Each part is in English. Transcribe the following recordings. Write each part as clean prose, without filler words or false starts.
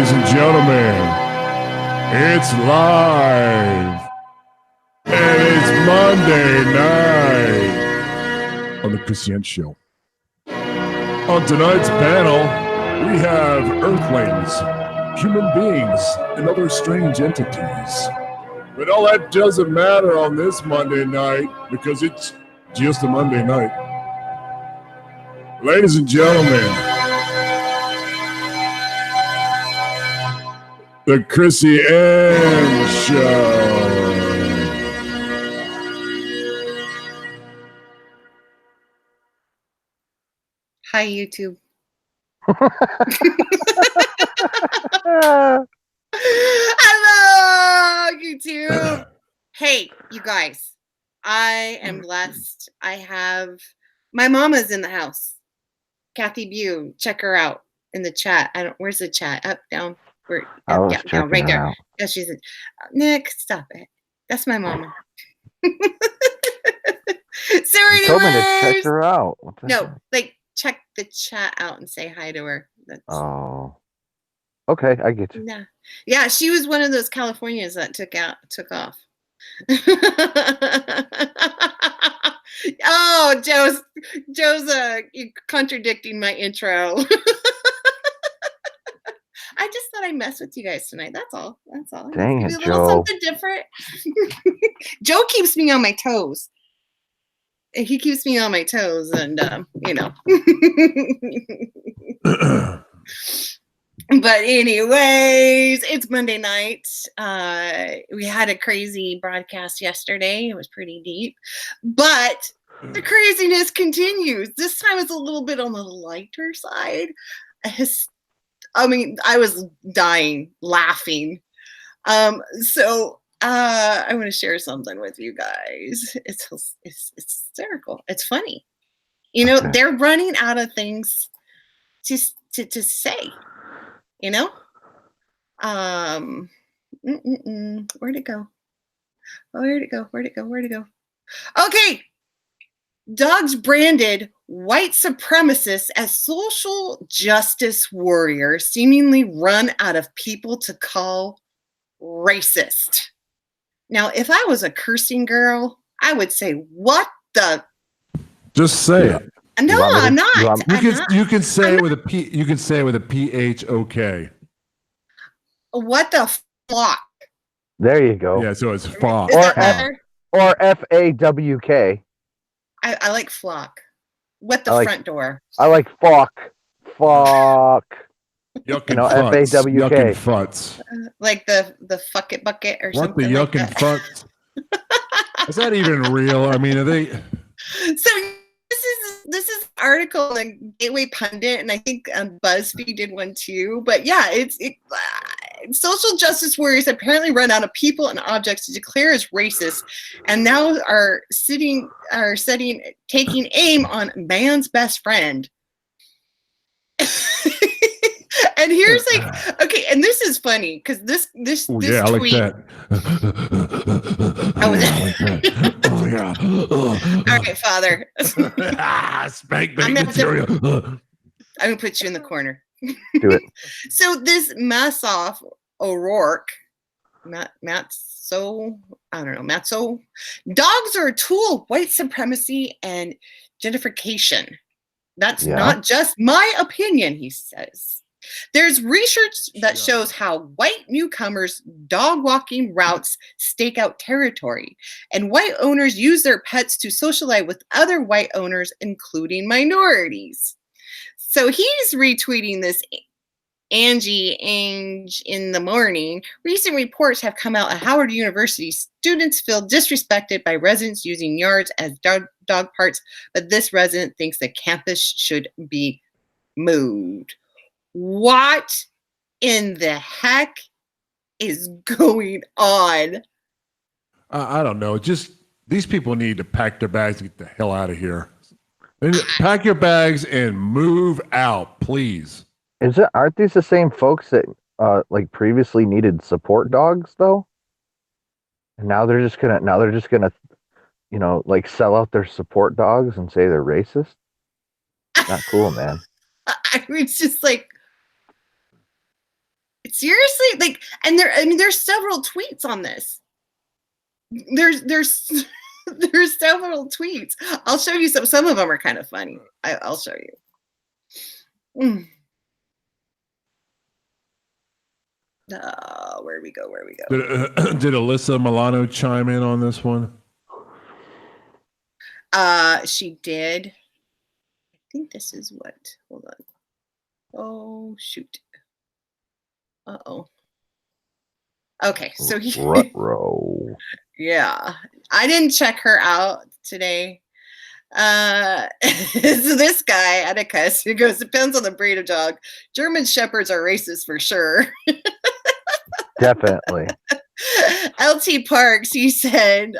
Ladies and gentlemen, it's live. And it's Monday night on the Christian Show. On tonight's panel, we have Earthlings, human beings, and other strange entities. But all that doesn't matter on this Monday night because it's just a Monday night. Ladies and gentlemen, the Chrissy Ann Show. Hi, YouTube. Hello, YouTube. Hey, you guys. I am blessed. I have my mama's in the house. Kathy Bew. Check her out in the chat. Where's the chat? Up, down. Where? Yeah, down, right there. Out. Yeah, she's in. Nick, stop it. That's my mama. So you told me to check her out. No, like check the chat out and say hi to her. Oh. Okay, I get you. Yeah, she was one of those Californians that took off. Oh, Joe's contradicting my intro. I just thought I'd mess with you guys tonight. That's all. Dang it, Joe. Something different. Joe keeps me on my toes. He keeps me on my toes, and you know. But anyways, it's Monday night. We had a crazy broadcast yesterday. It was pretty deep, but the craziness continues. This time it's a little bit on the lighter side. I mean, I was dying laughing. So I want to share something with you guys. It's hysterical. It's funny. You know, they're running out of things to say. You know? Where'd it go? Where'd it go? Okay. Dogs branded white supremacists as social justice warriors seemingly run out of people to call racist. Now, if I was a cursing girl, I would say, what the? Just say it. No, I'm not. You can say it with a P. You can say it with a PHOK. What the flock? There you go. Yeah, so it's flock. Or FAWK. I like flock. What the front door? I like fuck. Yuck and futz. FAWK. Yuck and futz. Like the fuck it bucket or something. What the yuck and futz? Is that even real? I mean, are they? So this is an article in Gateway Pundit, and I think BuzzFeed did one too. But yeah, social justice warriors apparently run out of people and objects to declare as racist, and now are taking aim on man's best friend. And here's okay, and this is funny because this tweet. I like that. Oh yeah. All right, Father. Spank bank material. I'm gonna put you in the corner. Do it. So this Massoff O'Rourke, Matzo. Dogs are a tool of white supremacy and gentrification. That's not just my opinion, he says. There's research that shows how white newcomers' dog walking routes stake out territory, and white owners use their pets to socialize with other white owners, including minorities. So he's retweeting this Angie in the morning. Recent reports have come out at Howard University. Students feel disrespected by residents using yards as dog parks, but this resident thinks the campus should be moved. What in the heck is going on? I don't know. Just these people need to pack their bags and get the hell out of here. Pack your bags and move out, please. Aren't these the same folks that previously needed support dogs though? And now they're just gonna sell out their support dogs and say they're racist? Not cool, man. I mean, it's just like seriously, like, and there's several tweets on this. There's there's several tweets. I'll show you some of them are kind of funny. I'll show you. Where we go. Did Alyssa Milano chime in on this one? She did. I think this is what. Hold on. Oh shoot. Uh-oh. Okay, so yeah, I didn't check her out today. So this guy, Atticus, who goes, depends on the breed of dog. German Shepherds are racist for sure. Definitely. LT Parks, he said,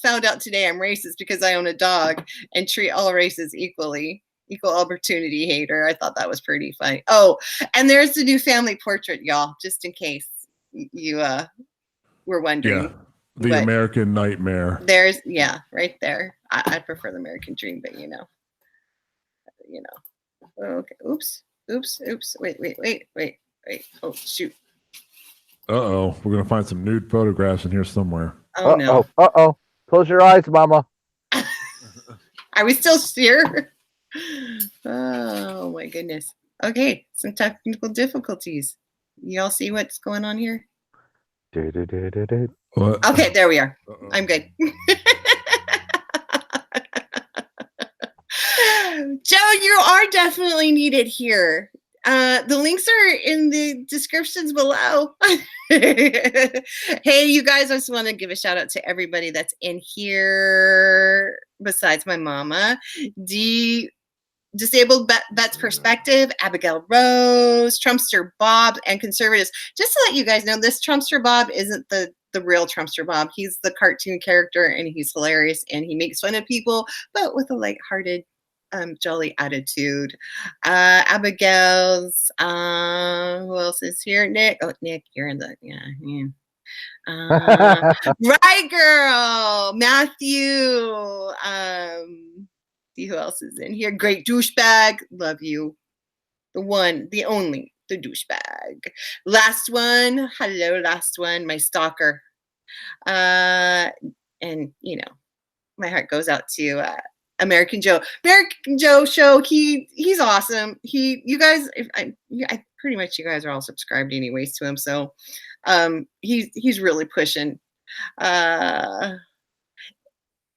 found out today I'm racist because I own a dog and treat all races equally. Equal opportunity hater. I thought that was pretty funny. Oh, and there's the new family portrait, y'all, just in case you were wondering. Yeah, the American Nightmare. There's, right there. I prefer the American Dream, but you know. Okay. Oops. Wait. Oh, shoot. Uh-oh. We're going to find some nude photographs in here somewhere. Oh, no. Uh-oh. Close your eyes, mama. Are we still here? Oh, my goodness. Okay. Some technical difficulties. You all see what's going on here? What? Okay, there we are. Uh-oh. I'm good. Joe, you are definitely needed here. The links are in the descriptions below. Hey, you guys, I just want to give a shout out to everybody that's in here besides my mama. Disabled Vet's Perspective, Abigail Rose, Trumpster Bob, and Conservatives. Just to let you guys know, this Trumpster Bob isn't the real Trumpster Bob. He's the cartoon character, and he's hilarious, and he makes fun of people, but with a lighthearted, jolly attitude. Abigail's, who else is here? Nick. Oh, Nick, you're in the, right, girl. Matthew. See who else is in here. Great douchebag. Love you. The one, the only, the douchebag. Last one. Hello, last one. My stalker. And, my heart goes out to American Joe. American Joe show. He's awesome. You guys, I pretty much you guys are all subscribed anyways to him. So he's really pushing.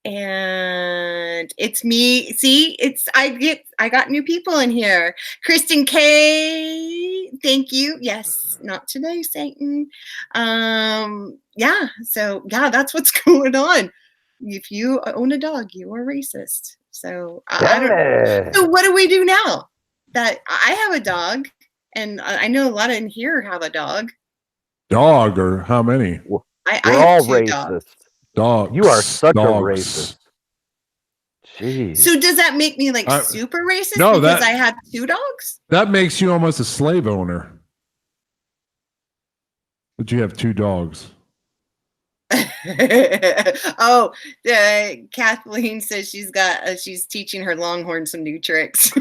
And it's me. See, I got new people in here. Kristen K, thank you. Yes, not today, Satan. So that's what's going on. If you own a dog, you are racist. So I don't know. So what do we do now that I have a dog, and I know a lot in here have a dog? Dog, or how many? We're all racist. Dog. You are such a racist. Jeez. So does that make me super racist because I have two dogs? That makes you almost a slave owner. But you have two dogs. Kathleen says she's teaching her Longhorn some new tricks.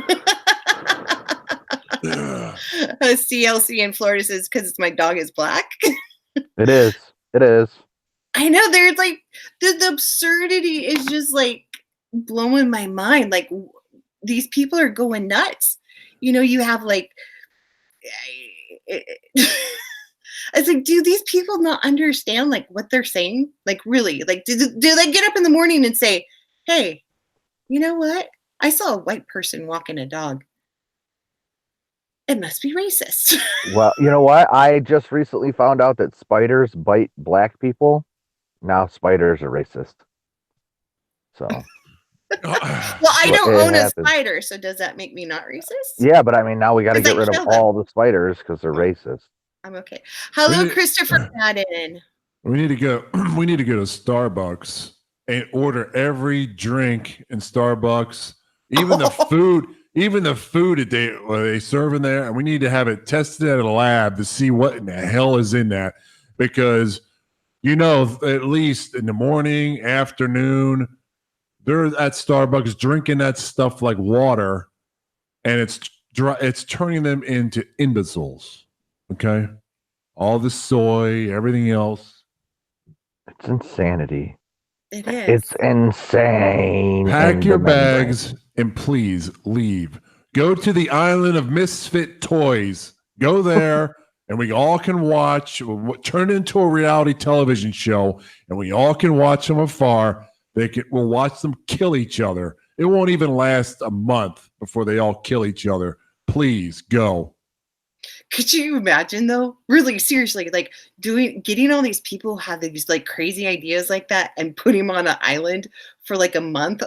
CLC in Florida says because my dog is black. It is. I know, there's the absurdity is just blowing my mind. These people are going nuts. You have it's do these people not understand what they're saying? Really? Do they get up in the morning and say, hey, you know what? I saw a white person walking a dog. It must be racist. Well, you know what? I just recently found out that spiders bite black people. Now spiders are racist. So. Well, I don't own a spider, so does that make me not racist? Yeah, but I mean, now we got to get rid of all the spiders because they're racist. I'm okay. Hello, Christopher Madden. We need to go to Starbucks and order every drink in Starbucks, even the food that they serve in there, and we need to have it tested at a lab to see what in the hell is in that, because at least in the morning, afternoon, they're at Starbucks drinking that stuff like water, and it's turning them into imbeciles. Okay. all the soy, everything else. It's insanity. It is. It's insane. Pack in your the membrane. bags and please leave. Go to the island of misfit toys. Go there, and we all can watch. Turn it into a reality television show, and we all can watch from afar. We'll watch them kill each other. It won't even last a month before they all kill each other. Please go. Could you imagine though? Really, seriously, like getting all these people who have these like crazy ideas like that and putting them on an island for like a month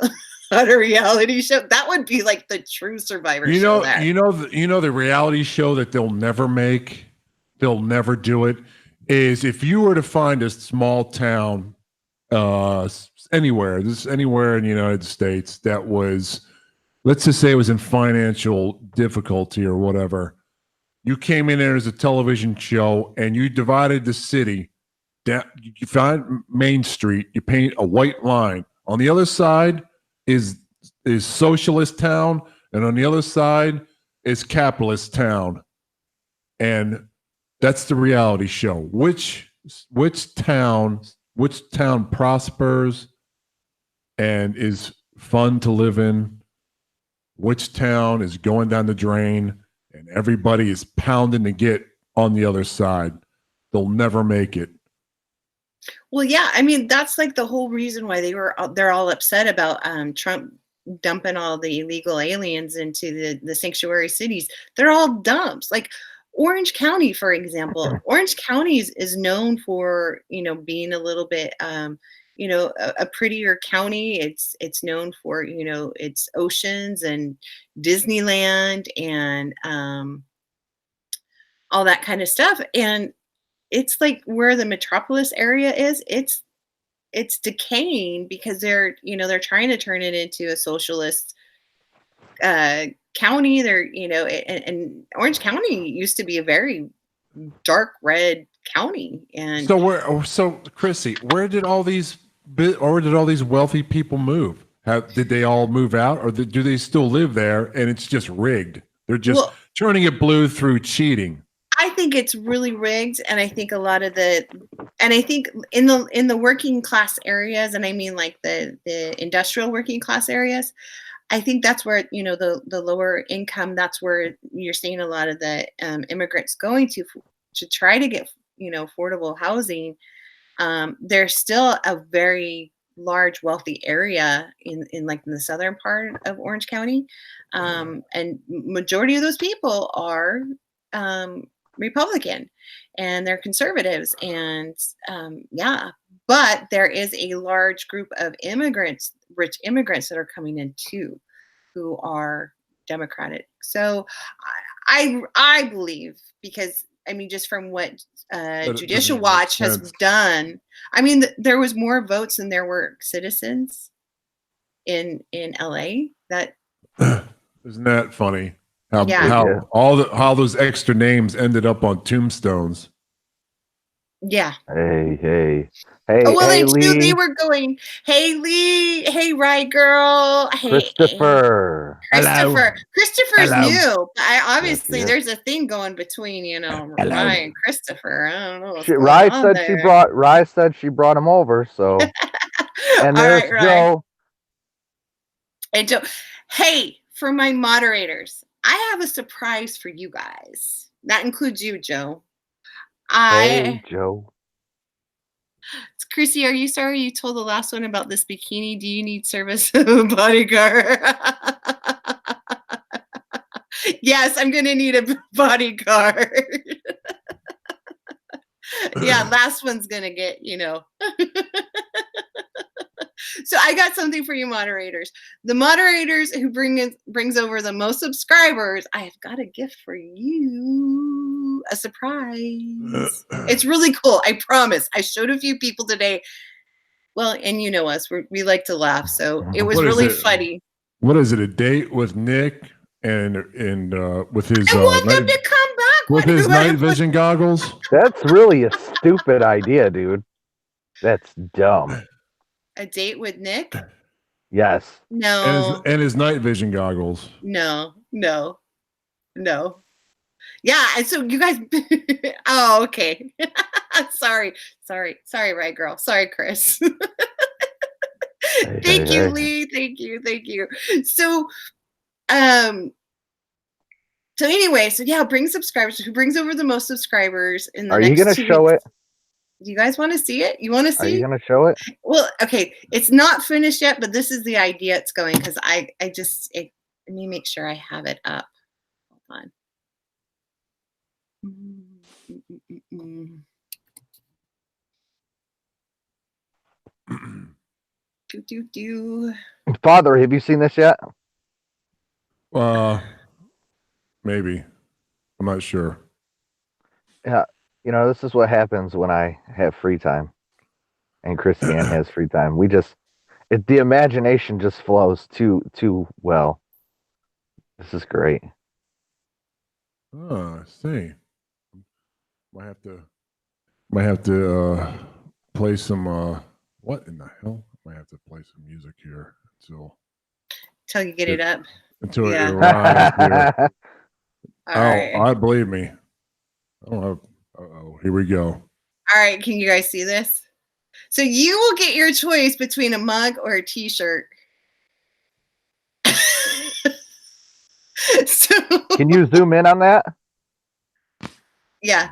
on a reality show? That would be like the true Survivor show. The reality show that they'll never make, they'll never do it. Is if you were to find a small town, anywhere in the United States that was, let's just say, it was in financial difficulty or whatever. You came in there as a television show and you divided the city down. You find Main Street, you paint a white line. On the other side is socialist town, and on the other side is capitalist town. And that's the reality show. Which town prospers and is fun to live in? Which town is going down the drain? And everybody is pounding to get on the other side. They'll never make it. Well, yeah, I mean, that's like the whole reason why they're all upset about Trump dumping all the illegal aliens into the sanctuary cities. They're all dumps. Like Orange County, for example. Orange County is known for, being a little bit a prettier county. It's known for, its oceans and Disneyland and all that kind of stuff. And it's like where the metropolis area is, it's decaying because they're trying to turn it into a socialist county. They're, and Orange County used to be a very dark red county. And so Chrissy, where did all these wealthy people move? Did they all move out, or do they still live there and it's just rigged? They're just turning it blue through cheating. I think it's really rigged, and I think I think in the working class areas, and I mean like the industrial working class areas, I think that's where the lower income. That's where you're seeing a lot of the immigrants going to try to get affordable housing. There's still a very large wealthy area in the southern part of Orange County, and majority of those people are Republican, and they're conservatives, and but there is a large group of rich immigrants that are coming in too, who are Democratic. So I believe, because I mean, just from what Judicial Watch has done, I mean, there was more votes than there were citizens in LA. That isn't that funny? How those extra names ended up on tombstones. Yeah. Hey. Oh, well, hey, Lee. They were going, hey, Lee. Hey, right, girl. Hey, Christopher. Hello. Christopher's new. Obviously, yes. There's a thing going between, Rye and Christopher. I don't know what's Rye going on there. Rye said she brought him over, so. And there's Joe. And Joe. Hey, for my moderators, I have a surprise for you guys. That includes you, Joe. Hey, Joe. Chrissy, are you sorry you told the last one about this bikini? Do you need service of a bodyguard? Yes, I'm going to need a bodyguard. Yeah, last one's going to get, So I got something for you moderators. The moderators who brings over the most subscribers, I have got a gift for you. A surprise. It's really cool. I promise. I showed a few people today. Well, and you know us, we like to laugh. So it was really funny. What is it? A date with Nick and with his I want them to come back with his night vision goggles? That's really a stupid idea, dude. That's dumb. A date with Nick? Yes. No. And his night vision goggles. No. Yeah, and so you guys. Oh, okay. Sorry, right, girl. Sorry, Chris. Thank you, Lee. Thank you. So, so anyway, so yeah, bring subscribers. Who brings over the most subscribers in the Are you next gonna 2 show weeks? it? Do you guys want to see it? You want to see? Are you gonna show it? Well, okay, it's not finished yet, but this is the idea it's going because let me make sure I have it up. Hold on. Father, have you seen this yet? Maybe. I'm not sure. Yeah. You know, this is what happens when I have free time and Christiane has free time. The imagination just flows too well. This is great. Oh, I see. Might have to play some what in the hell? Might have to play some music here until you get it up. Until it arrives here. All right. I believe me. I don't have. Here we go. All right, can you guys see this? So you will get your choice between a mug or a T-shirt. So, can you zoom in on that? Yeah.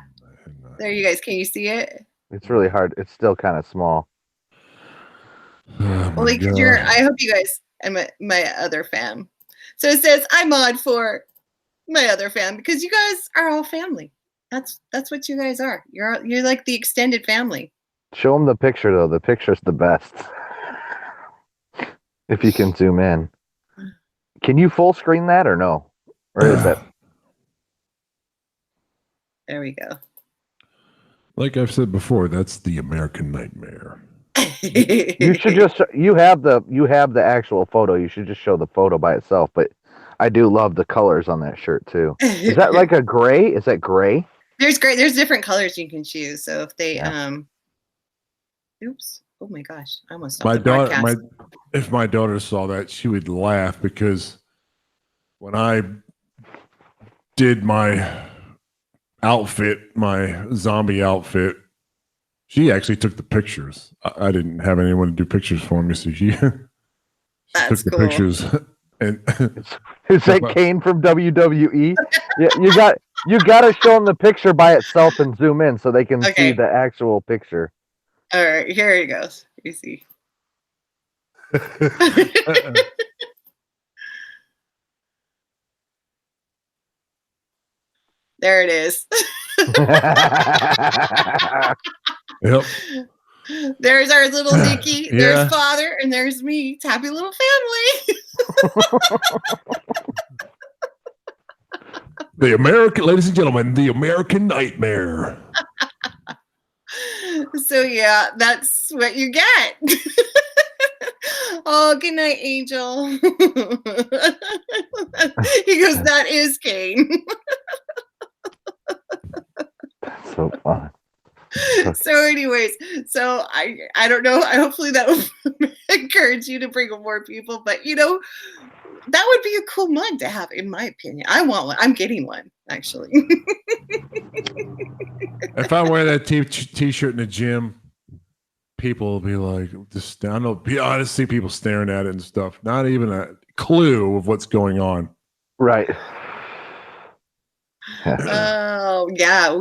There you guys. Can you see it? It's really hard. It's still kind of small. Oh, well, I hope you guys and my other fam. So it says I'm on for my other fam because you guys are all family. That's what you guys are. You're like the extended family. Show them the picture though. The picture's the best. If you can zoom in. Can you full screen that or no? Or is that? There we go. Like I've said before, that's the American nightmare. You should just you have the actual photo. You should just show the photo by itself. But I do love the colors on that shirt too. Is that like a gray? Is that gray? There's different colors you can choose. So if they oops. Oh my gosh. I almost stopped the podcast. If my daughter saw that, she would laugh because when I did my outfit, my zombie outfit, she actually took the pictures. I didn't have anyone to do pictures for me, so she took the pictures. And is that Kane from WWE? Yeah, you got to show them the picture by itself and zoom in so they can see the actual picture. All right, here it goes. You see. There it is. Yep. There's our little Nikki. Yeah. There's Father, and there's me. It's happy little family. Ladies and gentlemen, the American nightmare. So yeah, that's what you get. Oh, good night, Angel. He goes, that is Kane. That's so fun. So anyways, so I don't know. Hopefully that will encourage you to bring more people. But you know, that would be a cool mug to have, in my opinion. I want one. I'm getting one, actually. If I wear that t-shirt in the gym, people will be like, I know, I see people staring at it and stuff. Not even a clue of what's going on. Right. Oh yeah,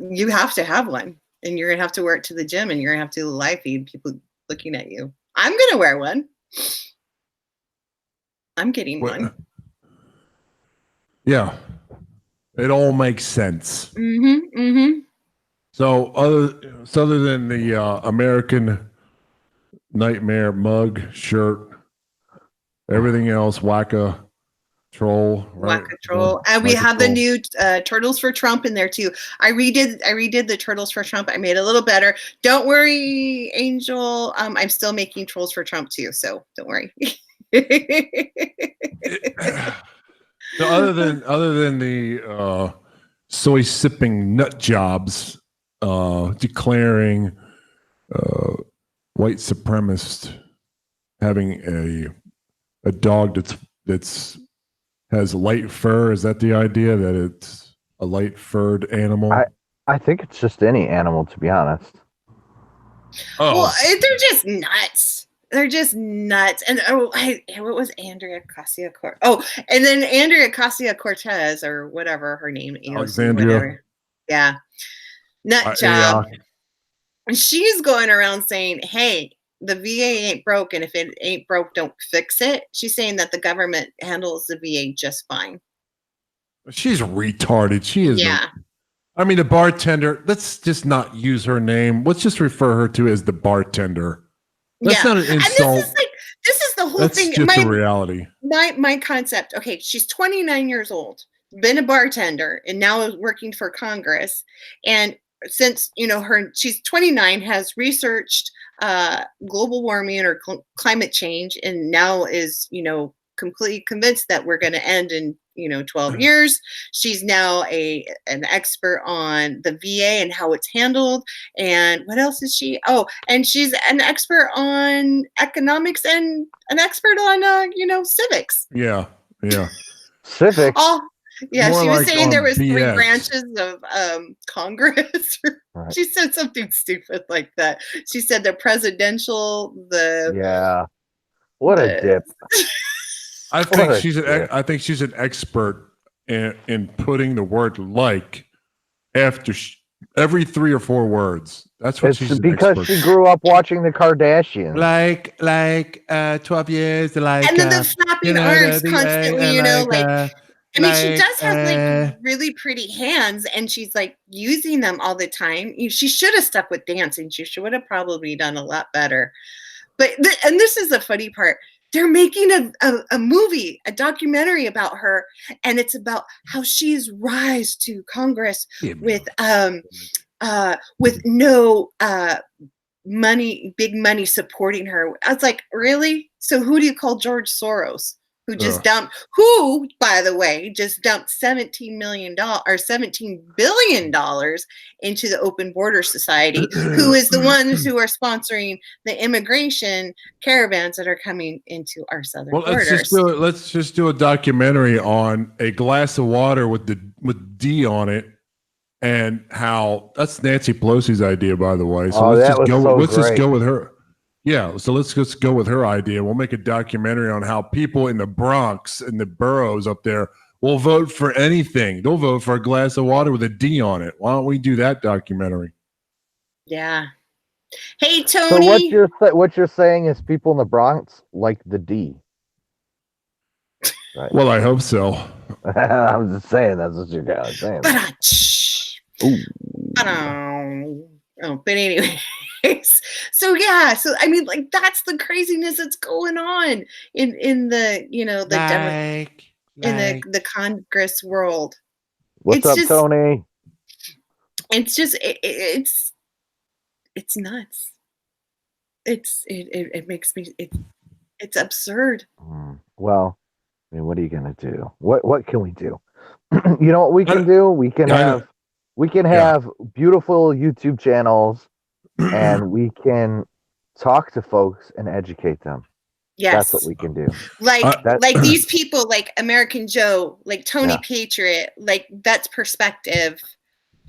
you have to have one, and you're gonna have to wear it to the gym, and you're gonna have to live feed people looking at you. I'm gonna wear one. I'm getting one. Yeah, it all makes sense. Mm-hmm. Mm-hmm. So other than the American Nightmare mug, shirt, everything else, Wacka Troll, right? Wacka Troll, and we have the new Turtles for Trump in there too. I redid the Turtles for Trump. I made it a little better. Don't worry, Angel. I'm still making Trolls for Trump too, so don't worry. So other than the soy sipping nut jobs declaring white supremacist having a dog that's has light fur, is that the idea that it's A light furred animal. I think it's just any animal, to be honest. Oh, well, they're just nuts. They're just nuts. And what was Andrea Ocasio Cortez? Oh, and then Andrea Ocasio Cortez, or whatever her name is, Alexandria. whatever. Yeah, nut job. And she's going around saying, "Hey, the VA ain't broke, and if it ain't broke, don't fix it." She's saying that the government handles the VA just fine. She's retarded. She is. Yeah. I mean, the bartender. Let's just not use her name. Let's just refer her to as the bartender. That's not an insult. And this is the whole That's thing. Just the reality. My concept. Okay, she's 29 years old, been a bartender, and now is working for Congress. And since she's 29, has researched global warming or climate change, and now is completely convinced that we're going to end in 12 years. She's now an expert on the VA and how it's handled. And what else is she? Oh, and she's an expert on economics and an expert on civics. Yeah. Civics. Oh, yeah. More she was like saying there was BS. 3 branches of Congress. Right. She said something stupid like that. She said the presidential, What a dip. I think she's an expert in putting the word "like" after every 3 or 4 words. That's what she's because she grew up watching the Kardashians. Like 12 years, like, and then the flapping arms constantly, I mean, she does have really pretty hands, and she's using them all the time. She should have stuck with dancing. She would have probably done a lot better. But and this is the funny part. They're making a movie, a documentary about her, and it's about how she's rise to Congress with no big money supporting her. I was like, really? So who do you call George Soros? Who, by the way, just dumped $17 billion into the Open Border Society, who is the ones who are sponsoring the immigration caravans that are coming into our southern borders. Let's just do a documentary on a glass of water with D on it, and how that's Nancy Pelosi's idea, by the way. So let's just go with her. Yeah, so let's just go with her idea. We'll make a documentary on how people in the Bronx and the boroughs up there will vote for anything. They'll vote for a glass of water with a D on it. Why don't we do that documentary? Yeah. Hey, Tony. So what you're saying is people in the Bronx like the D. Right. Well, I hope so. I'm just saying that's what you're kind of saying. But anyway. So I mean, that's the craziness that's going on in the the Congress world. What's up, Tony? It's just it's nuts. It makes me it's absurd. Well, I mean, what are you gonna do? What can we do? You know what we can do? We can have beautiful YouTube channels. And we can talk to folks and educate them. Yes. That's what we can do. Like these people, like American Joe, like Tony Patriot, that's perspective.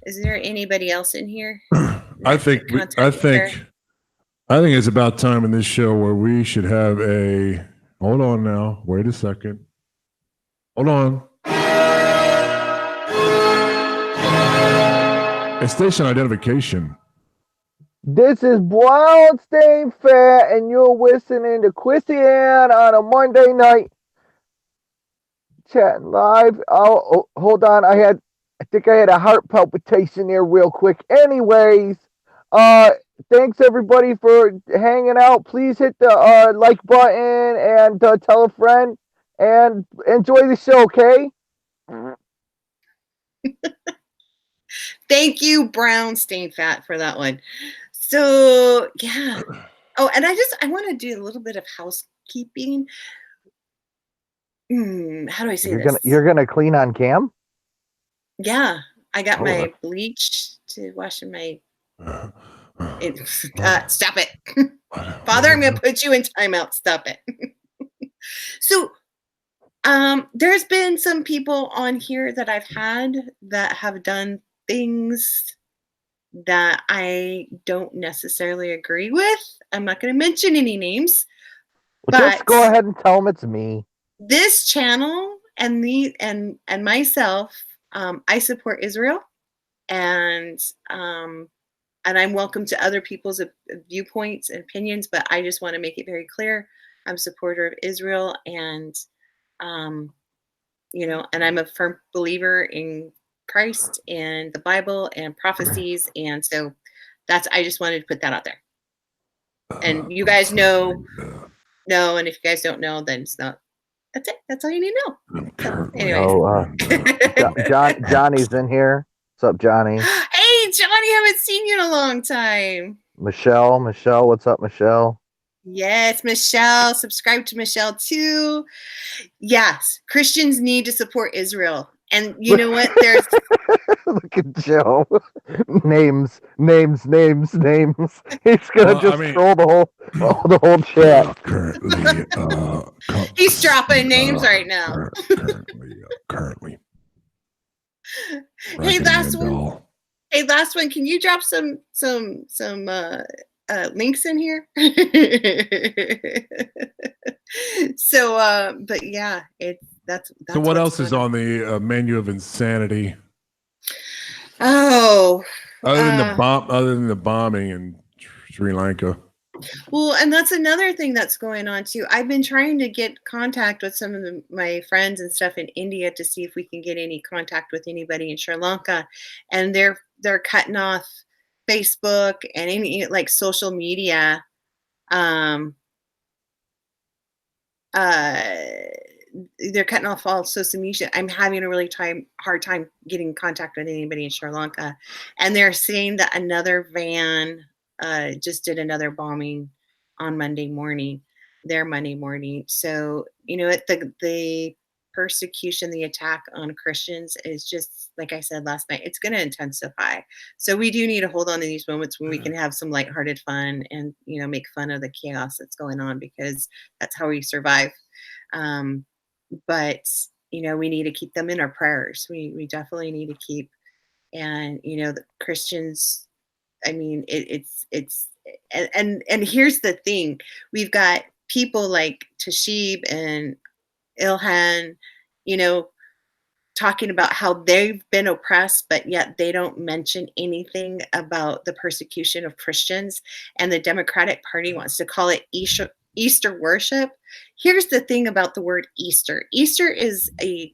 Is there anybody else in here? I think it's about time in this show where we should have hold on now. Wait a second. Hold on. A station identification. This is Brown Stain Fair, and you're listening to Chrissy Ann on a Monday night. Chatting live. Oh, hold on. I think I had a heart palpitation there real quick. Anyways, thanks everybody for hanging out. Please hit the like button and tell a friend and enjoy the show, okay? Thank you, Brown Stain Fat, for that one. So yeah. Oh, and I want to do a little bit of housekeeping. How do I say this? You're gonna clean on cam? Yeah, I got my bleach to wash in my. Stop it, Father! I'm gonna put you in timeout. Stop it. So, There's been some people on here that I've had that have done things that I don't necessarily agree with. I'm not going to mention any names, Well, just but go ahead and tell them it's me. this channel and myself, I support Israel, and I'm welcome to other people's viewpoints and opinions, but I just want to make it very clear I'm a supporter of Israel, and and I'm a firm believer in Christ and the Bible and prophecies, and so I just wanted to put that out there. And you guys know, and if you guys don't know, then it's not. That's it. That's all you need to know. So, anyways, Johnny's in here. What's up, Johnny? Hey, Johnny, haven't seen you in a long time. Michelle, what's up, Michelle? Yes, Michelle. Subscribe to Michelle too. Yes, Christians need to support Israel. And you know what? There's look at Joe. Names. He's gonna scroll the whole chat. Currently, he's dropping names right now. Currently. Hey, last one. Can you drop some links in here? So, but yeah, that's so what else is on the menu of insanity? Oh, other than the bombing in Sri Lanka. Well, and that's another thing that's going on too. I've been trying to get contact with some of my friends and stuff in India to see if we can get any contact with anybody in Sri Lanka, and they're cutting off Facebook and any like social media. They're cutting off all social media. I'm having a really hard time getting contact with anybody in Sri Lanka, and they're saying that another van just did another bombing on Monday morning. So the persecution, the attack on Christians is just like I said last night. It's going to intensify. So we do need to hold on to these moments when we can have some lighthearted fun and make fun of the chaos that's going on, because that's how we survive. But we need to keep them in our prayers. We definitely need to keep, and the Christians. I mean, it's and here's the thing: we've got people like Tashib and Ilhan, talking about how they've been oppressed, but yet they don't mention anything about the persecution of Christians. And the Democratic Party wants to call it Easter worship. Here's the thing about the word Easter. Easter is a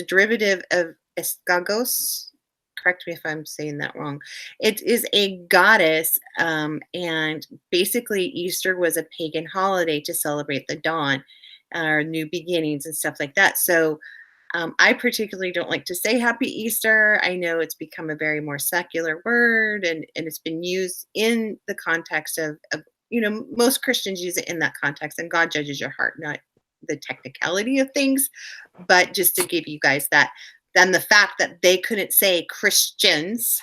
derivative of escagos. Correct me if I'm saying that wrong. It is a goddess, and basically Easter was a pagan holiday to celebrate the dawn, or new beginnings and stuff like that. So I particularly don't like to say Happy Easter. I know it's become a very more secular word, and it's been used in the context of most Christians use it in that context, and God judges your heart, not the technicality of things. But just to give you guys that, then the fact that they couldn't say Christians,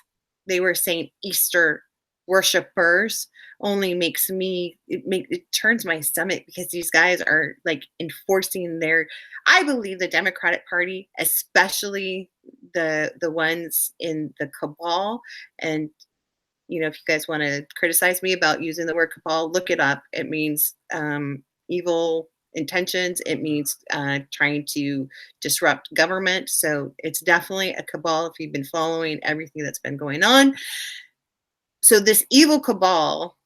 they were saying Easter worshipers, only makes it turns my stomach, because these guys are like enforcing I believe the Democratic Party, especially the ones in the cabal, and if you guys want to criticize me about using the word cabal, look it up. It means evil intentions. It means trying to disrupt government. So it's definitely a cabal if you've been following everything that's been going on. So this evil cabal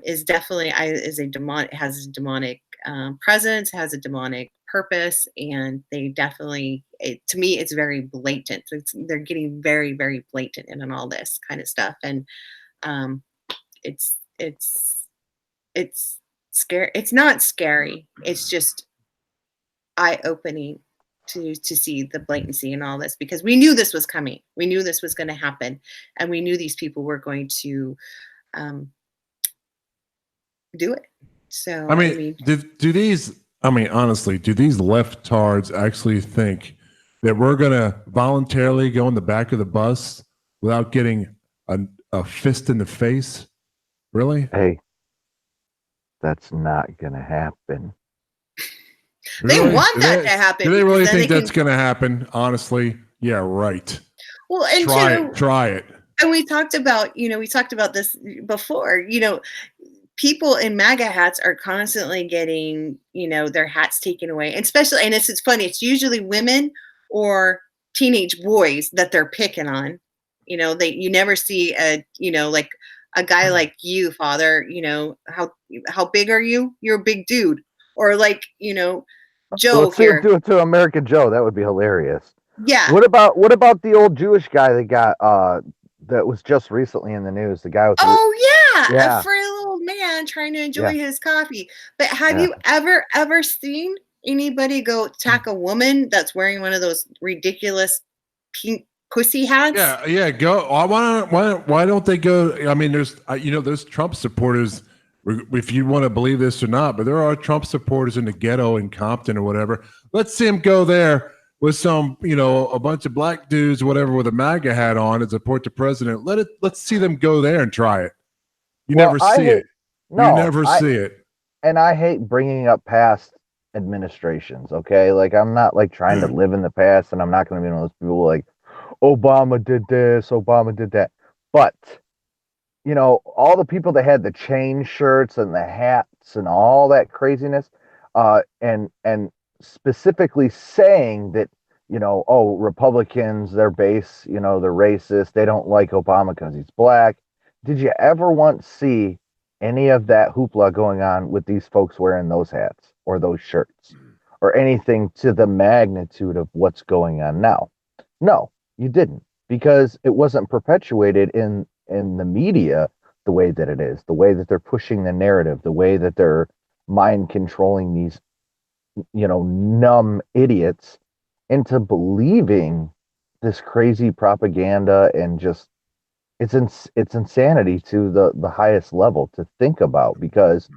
is definitely has a demonic presence, has a demonic purpose, and they definitely, to me, it's very blatant. They're getting very, very blatant in all this kind of stuff, and it's scary. It's not scary. It's just eye-opening to see the blatancy and all this, because we knew this was coming. We knew this was going to happen, and we knew these people were going to do it. So honestly, do these leftards actually think that we're going to voluntarily go in the back of the bus without getting a fist in the face? Really? Hey, that's not going to happen. They Really? want that to happen. Do they really because then think that's going to happen? Honestly, yeah, right. Well, and Try it. And we talked about this before. People in MAGA hats are constantly getting, their hats taken away, and especially, and it's funny. It's usually women or teenage boys that they're picking on. You never see like a guy like you, Father. How big are you? You're a big dude, or like Joe Let's see here. him do it to American Joe. That would be hilarious. Yeah. What about the old Jewish guy that got that was just recently in the news? The guy with a frail little man trying to enjoy his coffee. But have you ever seen anybody go attack a woman that's wearing one of those ridiculous pink pussy hats? Yeah. Go. Why don't they go? I mean, there's Trump supporters. If you want to believe this or not, but there are Trump supporters in the ghetto in Compton or whatever. Let's see him go there with some, a bunch of black dudes, or whatever, with a MAGA hat on and support the president. Let's see them go there and try it. You never see it. And I hate bringing up past administrations. Okay, like I'm not like trying to live in the past, and I'm not going to be one of those people like Obama did this, Obama did that. But all the people that had the chain shirts and the hats and all that craziness, and specifically saying that, Republicans, their base, they're racist. They don't like Obama because he's black. Did you ever once see any of that hoopla going on with these folks wearing those hats or those shirts or anything to the magnitude of what's going on now? No, you didn't, because it wasn't perpetuated in the media the way that it is, the way that they're pushing the narrative, the way that they're mind controlling these, numb idiots into believing this crazy propaganda, and just it's insanity to the highest level to think about. Because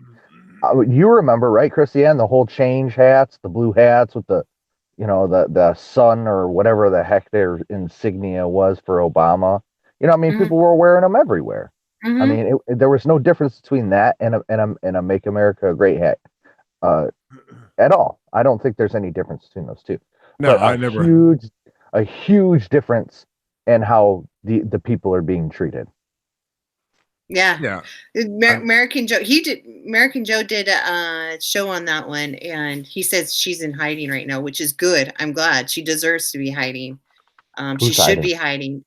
you remember, right, Christiane, the whole change hats, the blue hats with the the sun or whatever the heck their insignia was for Obama. People were wearing them everywhere. Mm-hmm. I mean, there was no difference between that and a Make America Great hat at all. I don't think there's any difference between those two. No, but a huge difference in how the people are being treated. Yeah. American Joe. American Joe did a show on that one, and he says she's in hiding right now, which is good. I'm glad. She deserves to be hiding. She should be hiding.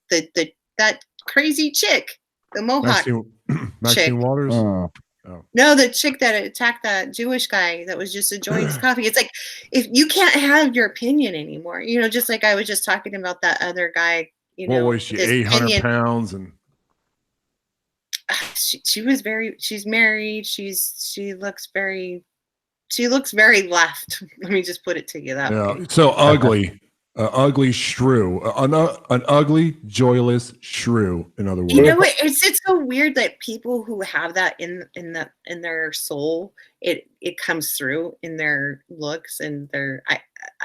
That crazy chick, the Mohawk Maxine Waters. Oh. No, the chick that attacked that Jewish guy that was just enjoying his coffee. It's like, if you can't have your opinion anymore, just like I was just talking about that other guy. What was she? 800 pounds and. She's married. She looks very left. Let me just put it to you that way. So ugly. Ugly shrew, an ugly, joyless shrew. In other words, what? It's so weird that people who have that in their soul, it comes through in their looks and their I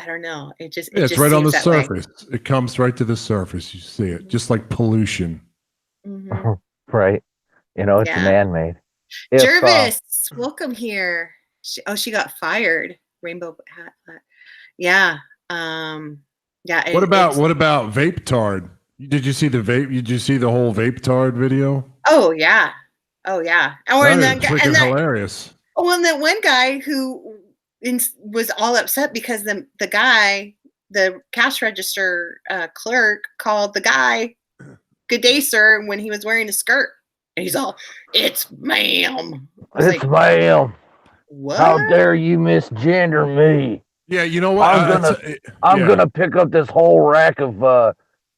don't know. It's just right on the surface. Way. It comes right to the surface. You see it, just like pollution. Mm-hmm. Right. It's man-made. Jervis, welcome here. She got fired. Rainbow hat. Yeah. Yeah. What about vape tard? Did you see the vape? Did you see the whole vape tard video? Oh yeah. Or freaking hilarious. Oh, and that one guy who was all upset because the guy, the cash register clerk, called the guy "Good day, sir" when he was wearing a skirt, and he's all, "It's ma'am." It's ma'am. What? How dare you misgender me? Yeah, you know what? I'm gonna pick up this whole rack of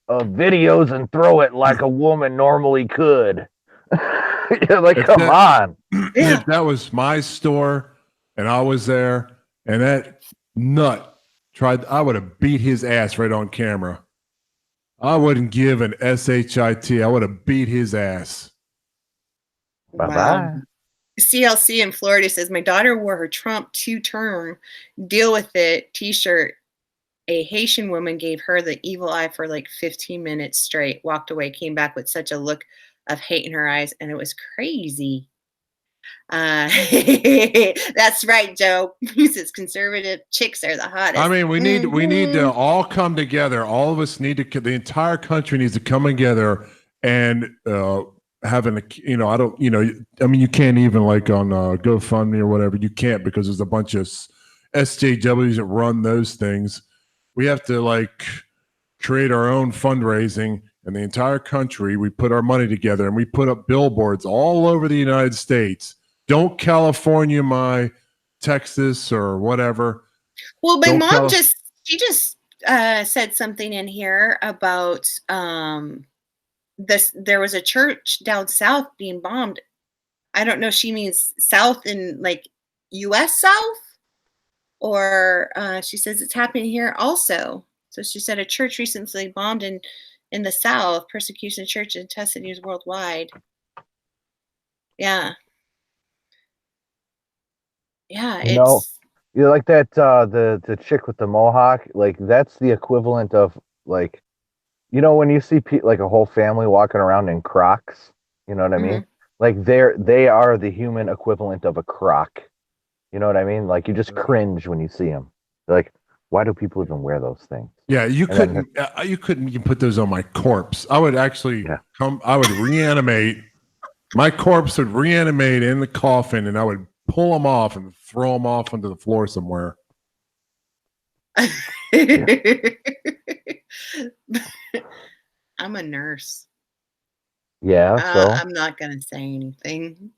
videos and throw it like a woman normally could. Come on. If that was my store and I was there and that nut I would have beat his ass right on camera. I wouldn't give an shit. I would have beat his ass. Bye-bye. Wow. CLC in Florida says, my daughter wore her Trump 2-term deal with it t-shirt. A Haitian woman gave her the evil eye for like 15 minutes straight, walked away, came back with such a look of hate in her eyes, and it was crazy. That's right, Joe. He says conservative chicks are the hottest. I mean, we need to all come together. All of us need to. The entire country needs to come together and have an. I don't. I mean, you can't even like on GoFundMe or whatever. You can't because there's a bunch of SJWs that run those things. We have to like create our own fundraising in the entire country. We put our money together and we put up billboards all over the United States. Don't California my Texas or whatever. Well, my mom just said something in here about this. There was a church down south being bombed. I don't know if she means south in like U.S. South, or she says it's happening here also. So she said a church recently bombed in the South. Persecution church and tested news worldwide. Yeah. Yeah, it's like that the chick with the mohawk, like that's the equivalent of like, when you see like a whole family walking around in Crocs, you know what I mean? Like they are the human equivalent of a Croc. You know what I mean? Like you just cringe when you see them. Like, why do people even wear those things? Yeah, you couldn't even put those on my corpse. I would actually I would reanimate. My corpse would reanimate in the coffin, and I would pull them off and throw them off onto the floor somewhere. I'm a nurse. Yeah, so I'm not gonna say anything.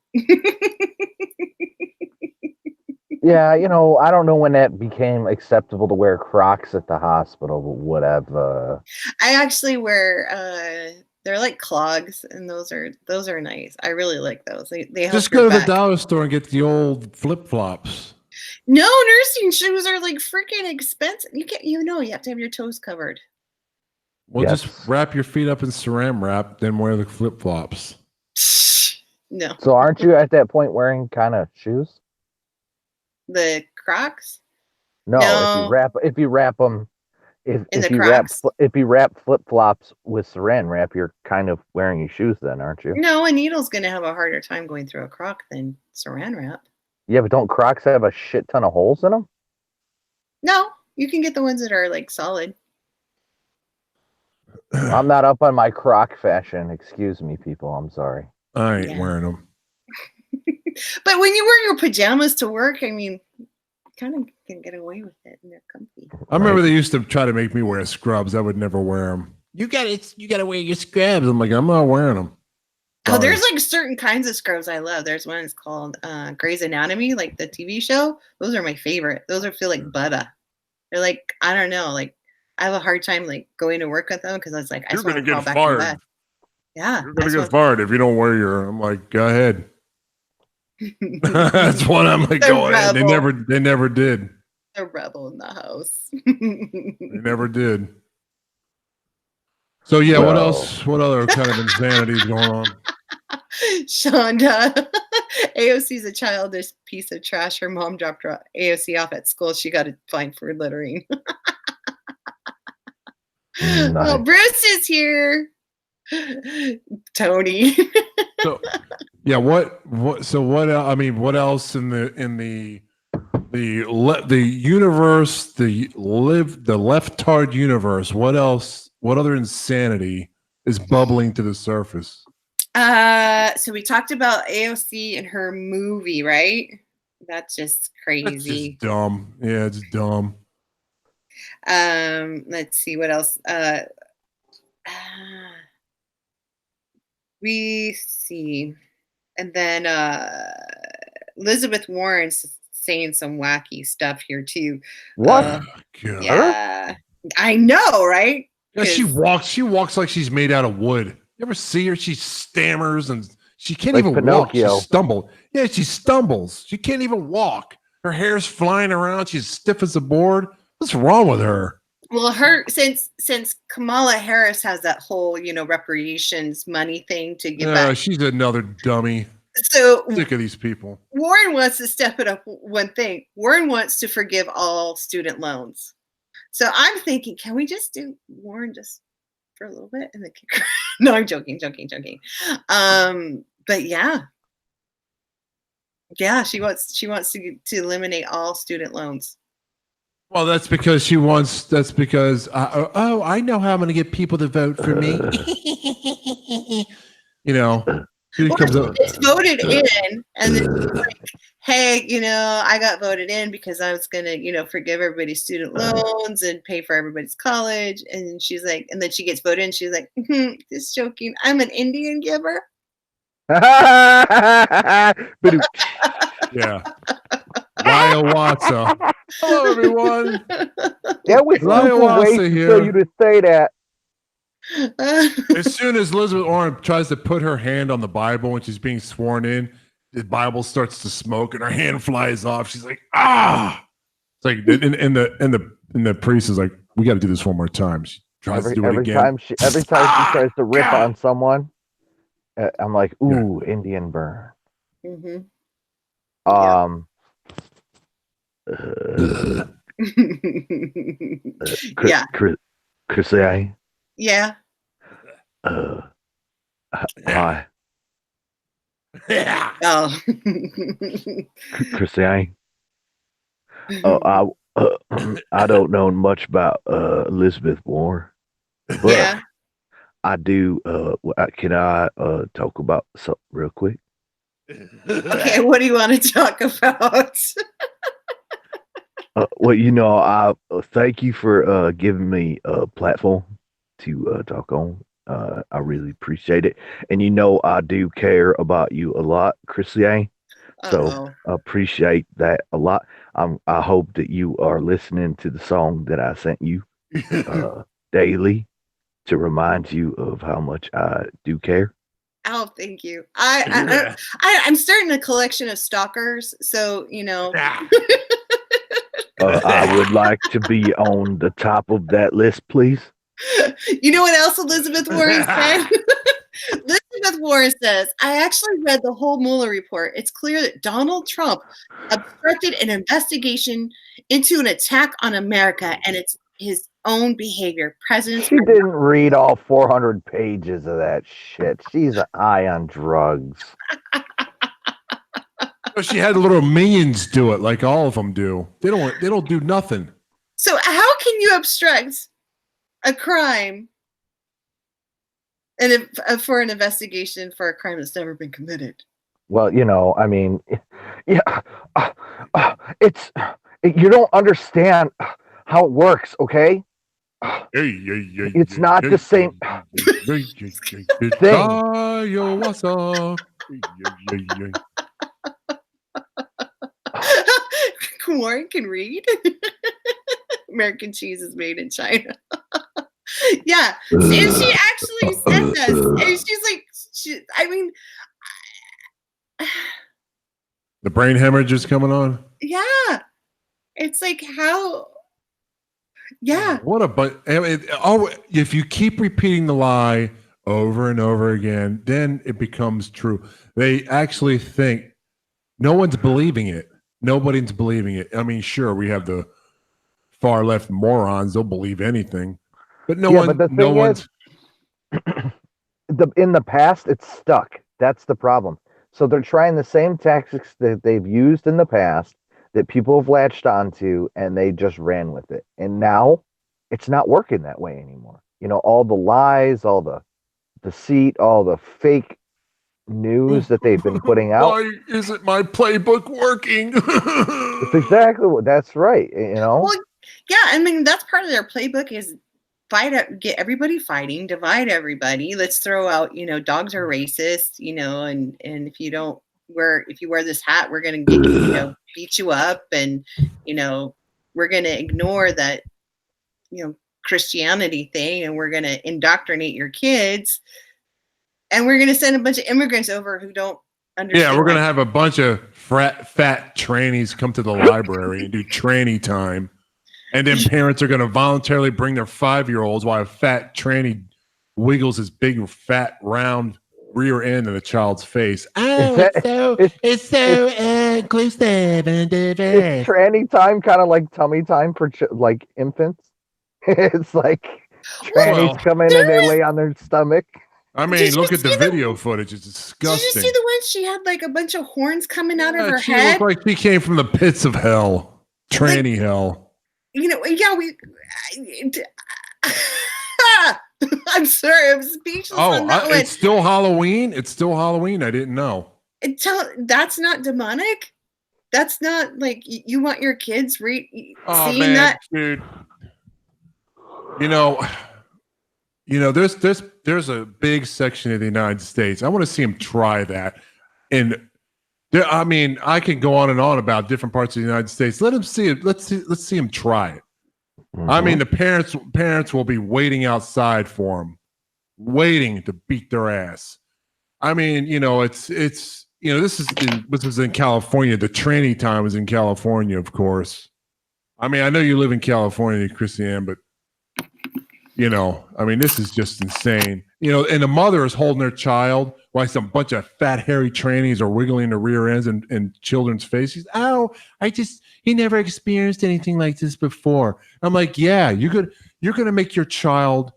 Yeah, I don't know when that became acceptable to wear Crocs at the hospital, but whatever. I actually wear they're like clogs, and those are nice. I really like those. They help just your go to back. the dollar store and get the old flip flops. No, nursing shoes are like freaking expensive. You can't, you have to have your toes covered. Well, just wrap your feet up in saran wrap, then wear the flip flops. No. So aren't you at that point wearing kind of shoes? The Crocs? No, if you wrap them, if you wrap flip flops with saran wrap, you're kind of wearing your shoes then, aren't you? No, a needle's gonna have a harder time going through a Croc than saran wrap. Yeah, but don't Crocs have a shit ton of holes in them? No, you can get the ones that are like solid. I'm not up on my Croc fashion. Excuse me, people. I'm sorry. I ain't wearing them. But when you wear your pajamas to work, I mean, you kind of can get away with it, and they're comfy. I remember they used to try to make me wear scrubs. I would never wear them. You got to wear your scrubs. I'm like, I'm not wearing them. Sorry. Oh, there's like certain kinds of scrubs I love. There's one that's called Grey's Anatomy, like the TV show. Those are my favorite. Those feel like butter. They're like, I don't know, like I have a hard time like going to work with them because I was like, I just want to crawl back in bed. Yeah, you're gonna get fired if you don't wear your. I'm like, go ahead. That's what I'm like. Go ahead. They never did. A rebel in the house. They never did. So yeah, what else? What other kind of insanity is going on? Shonda, AOC's a childish piece of trash. Her mom dropped her AOC off at school. She got a fine for littering. Nice. Oh, Bruce is here. Tony. So yeah, what? So what? I mean, what else in the universe, the leftard universe? What else? What other insanity is bubbling to the surface? So we talked about AOC and her movie, right? That's just crazy. That's just dumb. Yeah, it's dumb. Let's see what else. We see, and then Elizabeth Warren's saying some wacky stuff here too. What? Yeah, I know, right? Yeah, she walks like she's made out of wood. You ever see her? She stammers and she can't like even Pinocchio. walk. She stumbled. Yeah, she stumbles. She can't even walk. Her hair's flying around. She's stiff as a board. What's wrong with her? Well, since Kamala Harris has that whole, reparations money thing to give back. She's another dummy. So sick of these people. Warren wants to step it up one thing. Warren wants to forgive all student loans. So I'm thinking, can we just do Warren just for a little bit and then kick her? No, I'm joking. But yeah. Yeah, she wants to eliminate all student loans. Well, that's because I know how I'm going to get people to vote for me. You know, she Well, comes she up. gets voted in, and then she's like, "Hey, I got voted in because I was gonna, forgive everybody's student loans and pay for everybody's college." And she's like, and then she gets voted in. She's like, "Just joking. I'm an Indian giver." Yeah. Lyle Watsa. Hello, everyone. Yeah, we Lyle super wait Watsa for you here. to say that. As soon as Elizabeth Warren tries to put her hand on the Bible when she's being sworn in, the Bible starts to smoke and her hand flies off. She's like, ah! It's like, and the priest is like, we got to do this one more time. She tries to do it again. Every time she tries to rip on someone, I'm like, ooh, yeah. Indian burn. Mm-hmm. Chrissy. Yeah. Hi. Yeah. Oh. Chrissy. I don't know much about Elizabeth Warren, but yeah. I do. Can I talk about something real quick? Okay, what do you want to talk about? Well, I thank you for giving me a platform to talk on. I really appreciate it, and I do care about you a lot, Chrissy. So appreciate that a lot. I hope that you are listening to the song that I sent you daily to remind you of how much I do care. Oh, thank you. I'm starting a collection of stalkers, so I would like to be on the top of that list, please. You know what else Elizabeth Warren said? Elizabeth Warren says, I actually read the whole Mueller report. It's clear that Donald Trump obstructed an investigation into an attack on America, and it's his own behavior. She didn't read all 400 pages of that shit. She's high on drugs. She had little minions do it, like all of them do. They don't do nothing. So how can you obstruct a crime and for an investigation for a crime that's never been committed? Well, I mean, yeah, it's you don't understand how it works, okay? It's not the same thing. Warren can read. American cheese is made in China. Yeah, and she actually said this, and she's like, the brain hemorrhage is coming on. Yeah, it's like how. Yeah. What if you keep repeating the lie over and over again, then it becomes true. They actually think no one's believing it. Nobody's believing it. I mean, sure, we have the far left morons. They'll believe anything, but no one. But the thing is, in the past, it's stuck. That's the problem. So they're trying the same tactics that they've used in the past that people have latched onto, and they just ran with it. And now it's not working that way anymore. All the lies, all the deceit, all the fake news that they've been putting out. Why isn't my playbook working? That's that's right. Well, yeah, I mean, that's part of their playbook is get everybody fighting, divide everybody. Let's throw out, dogs are racist, and if you wear this hat, we're going to get, beat you up. And, we're going to ignore that, Christianity thing, and we're going to indoctrinate your kids. And we're going to send a bunch of immigrants over who don't understand. Yeah, we're going to have a bunch of fat trannies come to the library and do tranny time. And then parents are going to voluntarily bring their 5-year-olds while a fat tranny wiggles his big, fat, round rear end in the child's face. Oh, it's so inclusive and diverse. Is tranny time kind of like tummy time for like infants? It's like trannies come in and they lay on their stomach. I Did mean, you look at the see video footage. It's Did you disgusting. see the one she had like a bunch of horns coming out of her She head? looked like she came from the pits of hell, tranny hell. You know, yeah, I'm sorry, I'm speechless on that one. It's still Halloween. It's still Halloween. I didn't know. That's not demonic. That's not like you want your kids seeing that, dude. You know, there's a big section of the United States. I want to see him try that. And I mean, I can go on and on about different parts of the United States. Let him see it. Let's see him try it. Mm-hmm. I mean, the parents will be waiting outside for him, waiting to beat their ass. I mean, this was in California. The tranny time was in California, of course. I mean, I know you live in California, Christiane, but I mean, this is just insane. And the mother is holding their child while some bunch of fat, hairy trannies are wiggling their rear ends in children's faces. Oh, he never experienced anything like this before. I'm like, yeah, you're going to make your child,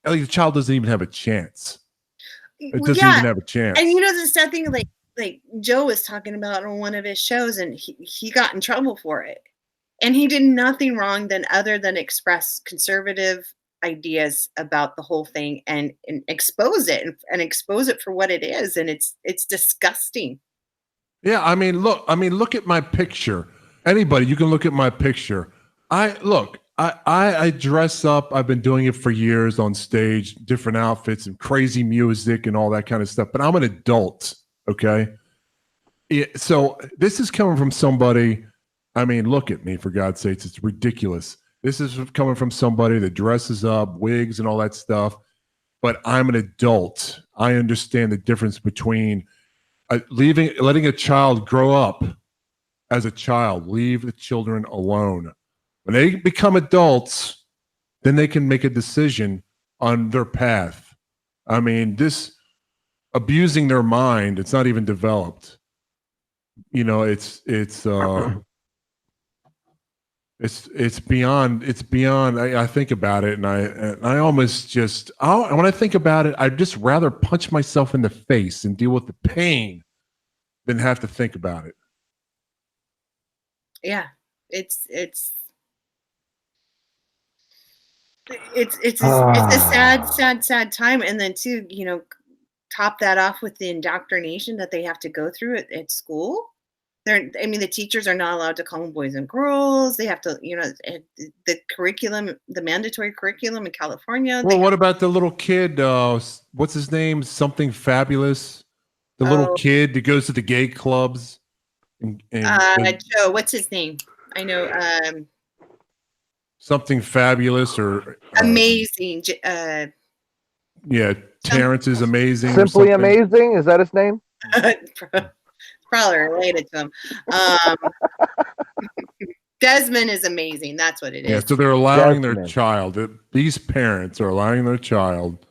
like the child doesn't even have a chance. It doesn't even have a chance. And the sad thing, like Joe was talking about on one of his shows, and he got in trouble for it. And he did nothing wrong other than express conservative ideas about the whole thing and expose it and expose it for what it is. And it's disgusting. Yeah, I mean, look at my picture. Anybody, you can look at my picture. I dress up. I've been doing it for years on stage, different outfits and crazy music and all that kind of stuff. But I'm an adult, okay? So this is coming from somebody. I mean, look at me, for God's sakes. It's ridiculous. This is coming from somebody that dresses up, wigs and all that stuff. But I'm an adult. I understand the difference between letting a child grow up as a child. Leave the children alone. When they become adults, then they can make a decision on their path. I mean, this abusing their mind, it's not even developed. It's beyond. I think about it, and I almost just when I think about it, I'd just rather punch myself in the face and deal with the pain than have to think about it. Yeah, it's a sad time, and then too, top that off with the indoctrination that they have to go through at school. The teachers are not allowed to call them boys and girls. They have to, the curriculum, the mandatory curriculum in California. Well, what about the little kid? What's his name? Something Fabulous. The little kid that goes to the gay clubs. Joe, what's his name? I know. Something Fabulous or amazing. Yeah, Terrence is amazing. Simply Amazing. Is that his name? Probably related to him. Desmond is amazing. That's what it is. Yeah, so they're allowing their child. These parents are allowing their child.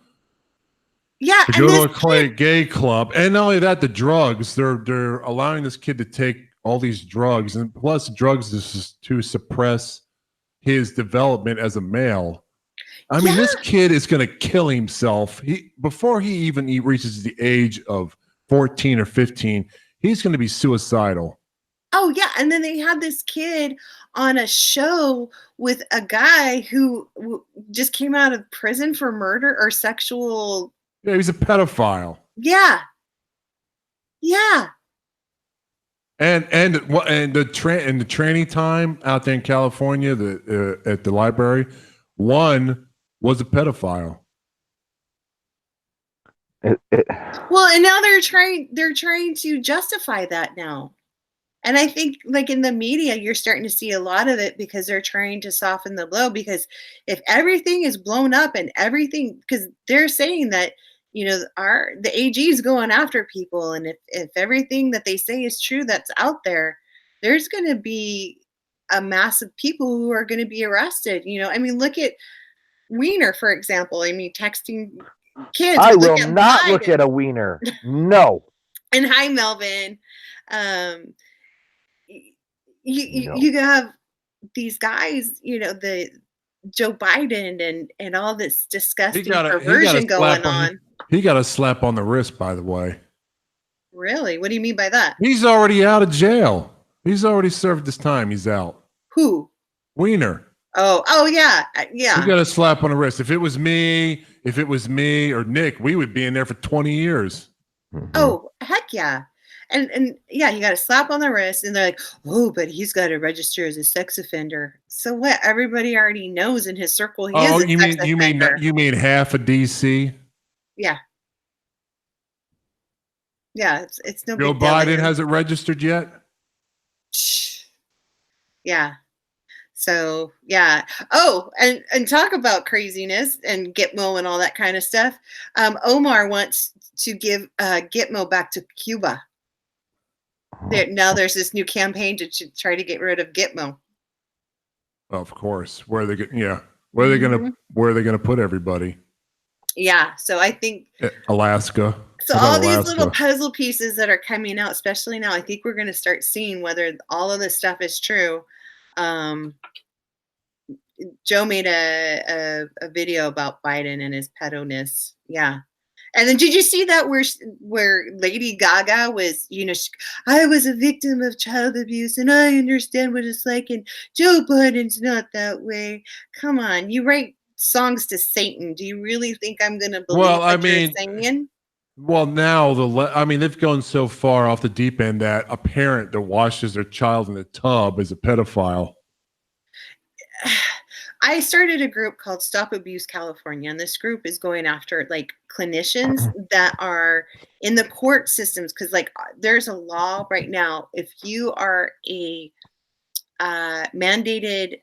Yeah, to go to a gay club, and not only that, the drugs. They're allowing this kid to take all these drugs, and plus drugs is to suppress his development as a male. I mean, this kid is going to kill himself. Before he even reaches the age of 14 or 15. He's going to be suicidal. Oh, yeah. And then they had this kid on a show with a guy who just came out of prison for murder or sexual. Yeah, he's a pedophile. Yeah. Yeah. And the tranny time out there in California, at the library, one was a pedophile. Well, and now they're trying to justify that now. And I think like in the media, you're starting to see a lot of it because they're trying to soften the blow, because if everything is blown up and everything, because they're saying that, the AG is going after people. And if everything that they say is true, that's out there, there's going to be a mass of people who are going to be arrested. Look at Wiener, for example. Texting kids. I will not look at a wiener. No. And hi, Melvin. You have these guys, the Joe Biden and all this disgusting perversion going on. He got a slap on the wrist, by the way. Really? What do you mean by that? He's already out of jail. He's already served his time. He's out. Who? Wiener. Oh yeah, He yeah. got a slap on the wrist. If it was me or Nick, we would be in there for 20 years. Mhm. Oh, heck yeah. And yeah, he got a slap on the wrist, and they're like, oh, but he's got to register as a sex offender. So what? Everybody already knows in his circle he is a sex offender. You mean half of DC? Yeah. Yeah, it's no Joe big deal. Biden hasn't registered yet? Yeah. So yeah. Oh, and talk about craziness and Gitmo and all that kind of stuff. Omar wants to give Gitmo back to Cuba. Now there's this new campaign to try to get rid of Gitmo. Of course. Where are they gonna put everybody? Yeah. So I think Alaska. so all these little puzzle pieces that are coming out, especially now, I think we're gonna start seeing whether all of this stuff is true. Joe made a video about Biden and his pedo-ness. Yeah. And then did you see that where Lady Gaga was, I was a victim of child abuse and I understand what it's like, and Joe Biden's not that way. Come on, you write songs to Satan. Do you really think I'm going to believe what you're saying? Well, now they've gone so far off the deep end that a parent that washes their child in the tub is a pedophile. I started a group called Stop Abuse California, and this group is going after like clinicians that are in the court systems, because like there's a law right now. If you are a mandated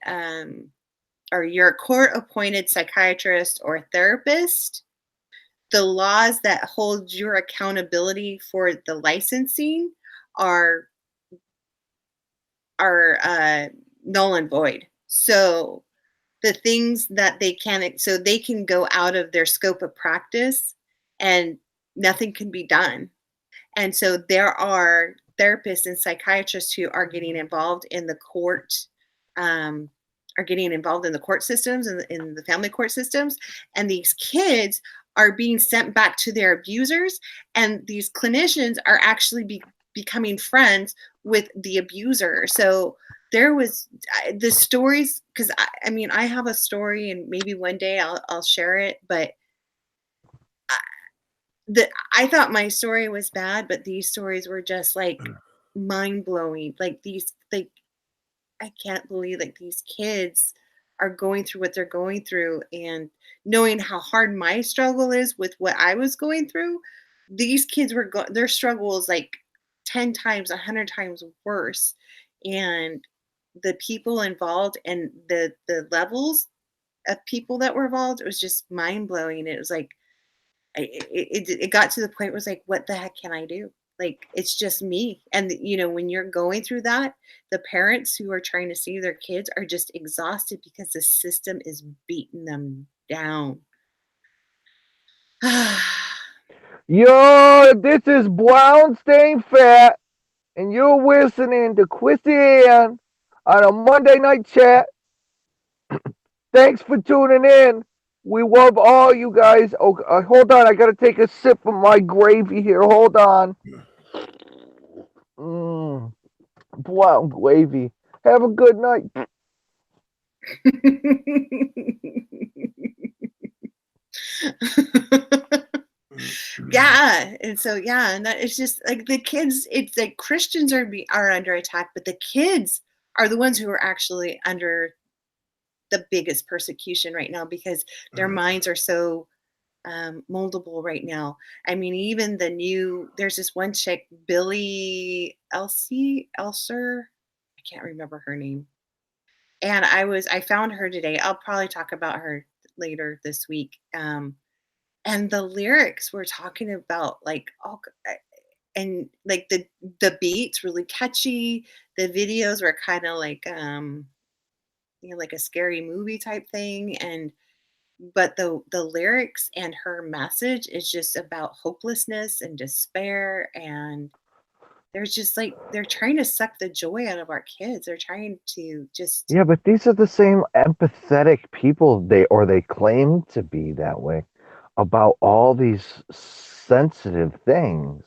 or you're a court-appointed psychiatrist or therapist, the laws that hold your accountability for the licensing are null and void. So the things that they can go out of their scope of practice and nothing can be done. And so there are therapists and psychiatrists who are getting involved in the court, systems and in the family court systems. And these kids are being sent back to their abusers. And these clinicians are actually becoming friends with the abuser. So there was the stories, because I have a story, and maybe one day I'll share it, but I thought my story was bad, but these stories were just like mind-blowing. Like I can't believe like these kids are going through what they're going through, and knowing how hard my struggle is with what I was going through, these kids their struggle is like 10 times, 100 times worse. And the people involved and the levels of people that were involved, it was just mind-blowing. It was like it got to the point where it was like, what the heck can I do? Like, it's just me. And when you're going through that, the parents who are trying to save their kids are just exhausted because the system is beating them down. Yo, this is Brown Stain Fat, and you're listening to Chrissy Ann on a Monday night chat. Thanks for tuning in. We love all you guys. Oh, hold on. I got to take a sip of my gravy here. Hold on. Brown gravy. Have a good night. Yeah. And so, and that it's just like the kids, it's like Christians are under attack, but the kids are the ones who are actually under the biggest persecution right now, because their minds are so moldable right now. I mean, even there's this one chick, Billie Elser, I can't remember her name. And I found her today. I'll probably talk about her later this week. And the lyrics were talking about like and like the beats really catchy. The videos were kind of like like a scary movie type thing, but the lyrics and her message is just about hopelessness and despair, and they're just like they're trying to suck the joy out of our kids. They're trying to just but these are the same empathetic people they claim to be that way. about all these sensitive things,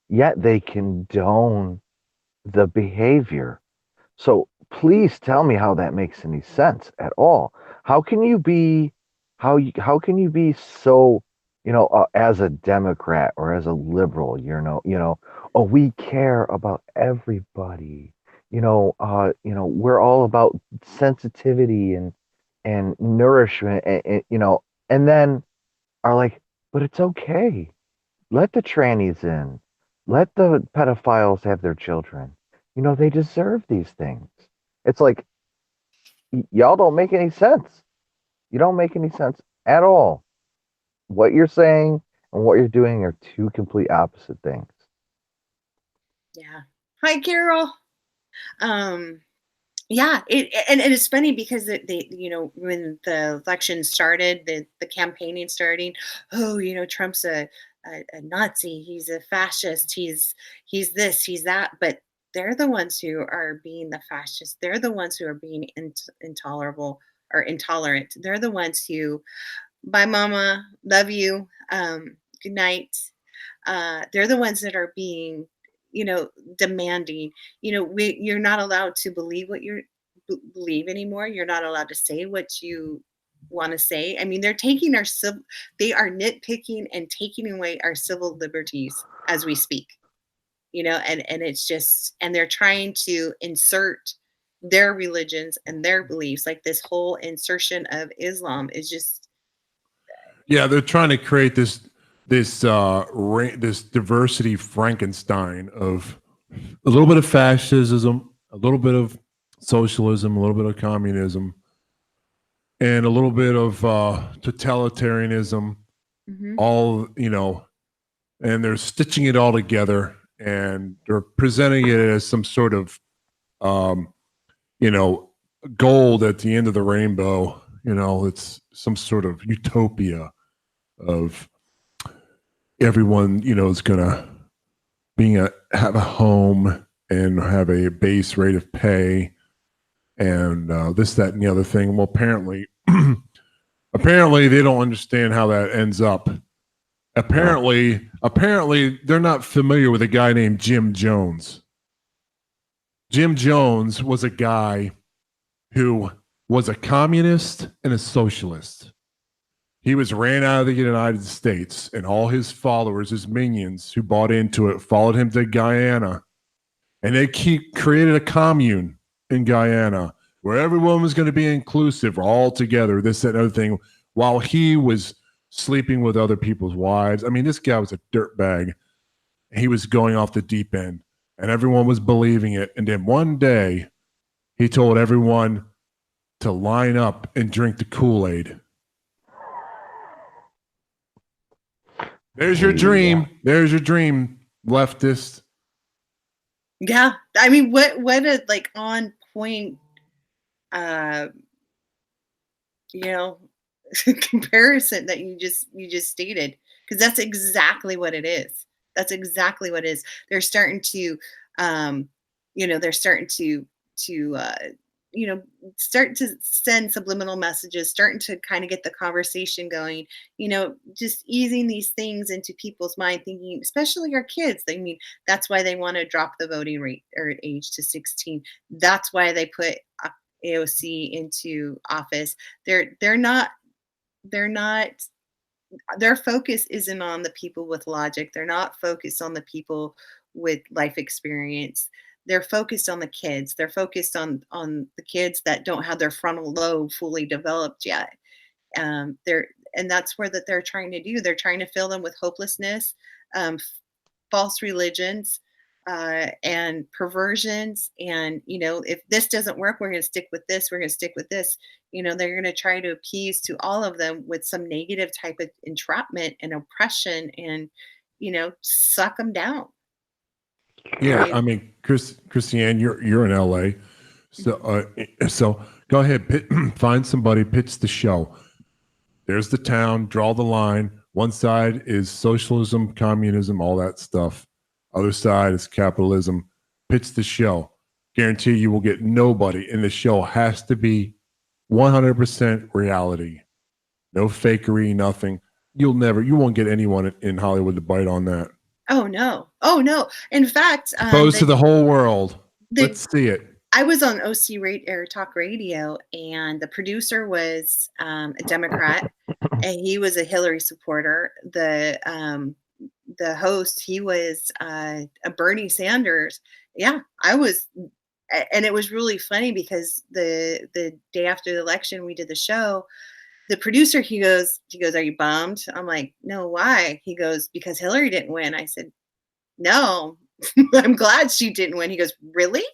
yet they condone the behavior. So please tell me how that makes any sense at all. How can you be how can you be so, as a Democrat or as a liberal, oh, we care about everybody. We're all about sensitivity and nourishment, and then are like, but it's okay. Let the trannies in. Let the pedophiles have their children. They deserve these things. It's like, y'all don't make any sense. You don't make any sense at all. What you're saying and what you're doing are two complete opposite things. Yeah. Hi, Carol. Yeah, and it's funny because they when the election started, the campaigning starting, oh, Trump's a Nazi, he's a fascist, he's this, he's that, but they're the ones who are being the fascists. They're the ones who are being intolerable or intolerant. They're the ones who, bye, mama, love you, good night. They're the ones that are being, demanding. You're not allowed to believe what you believe anymore. You're not allowed to say what you want to say. I mean, they're taking they are nitpicking and taking away our civil liberties as we speak. And it's just, and they're trying to insert their religions and their beliefs. Like this whole insertion of Islam is just, Yeah, they're trying to create this diversity Frankenstein of a little bit of fascism, a little bit of socialism, a little bit of communism, and a little bit of totalitarianism. All, and they're stitching it all together, and they're presenting it as some sort of gold at the end of the rainbow. It's some sort of utopia of everyone, is gonna have a home and have a base rate of pay, and this, that, and the other thing. Well, apparently, apparently they don't understand how that ends up. Apparently, they're not familiar with a guy named Jim Jones. Jim Jones was a guy who was a communist and a socialist. He was ran out of the United States, and all his followers, his minions who bought into it, followed him to Guyana. And they created a commune in Guyana where everyone was going to be inclusive, all together, this, that, and other thing, while he was sleeping with other people's wives. I mean, this guy was a dirtbag. He was going off the deep end, and everyone was believing it. And then one day, he told everyone to line up and drink the Kool-Aid. There's your dream. There's your dream, leftist. Yeah. I mean, what a on point, comparison that you just stated, because that's exactly what it is. That's exactly what it is. They're starting to, they're starting to start to send subliminal messages, starting to kind of get the conversation going, just easing these things into people's mind, thinking, especially our kids. I mean, that's why they want to drop the voting rate or age to 16. That's why they put AOC into office. They're not, their focus isn't on the people with logic. They're not focused on the people with life experience. They're focused on the kids. They're focused on the kids that don't have their frontal lobe fully developed yet. And that's where that they're trying to do. They're trying to fill them with hopelessness, false religions, and perversions. And if this doesn't work, we're going to stick with this. We're going to stick with this. They're going to try to appease to all of them with some negative type of entrapment and oppression, and suck them down. Yeah, I mean, Christiane, you're in LA, so go ahead, find somebody, pitch the show. There's the town, draw the line. One side is socialism, communism, all that stuff. Other side is capitalism. Pitch the show. Guarantee you will get nobody. And the show has to be 100% reality. No fakery, nothing. you won't get anyone in Hollywood to bite on that. Oh no. In fact, Exposed to the whole world. Let's see it. I was on OC Air Talk Radio, and the producer was a Democrat, and he was a Hillary supporter. The host, he was a Bernie Sanders. Yeah, I was, and it was really funny because the day after the election, we did the show. The producer, he goes, "Are you bummed?" I'm like, "No, why?" He goes, "Because Hillary didn't win." I said, "No, I'm glad she didn't win." He goes, "Really?"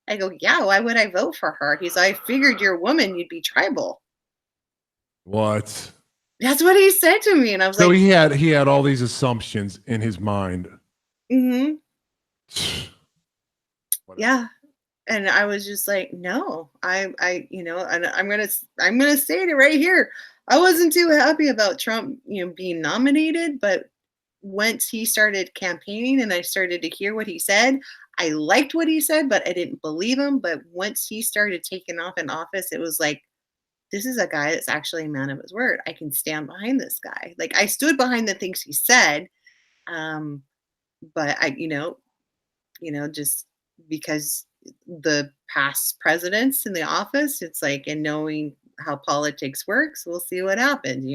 I go, "Yeah, why would I vote for her?" He's like, "I figured you're a woman, you'd be tribal." What? That's what he said to me. And I was So like, he had all these assumptions in his mind. mm-hmm. Yeah. And I was just like, no, I, and I'm going to say it right here. I wasn't too happy about Trump, being nominated, but once he started campaigning and I started to hear what he said, I liked what he said, but I didn't believe him. But once he started taking off in office, it was like, this is a guy that's actually a man of his word. I can stand behind this guy. Like, I stood behind the things he said. But I, just because the past presidents in the office, it's like, and knowing how politics works, we'll see what happens,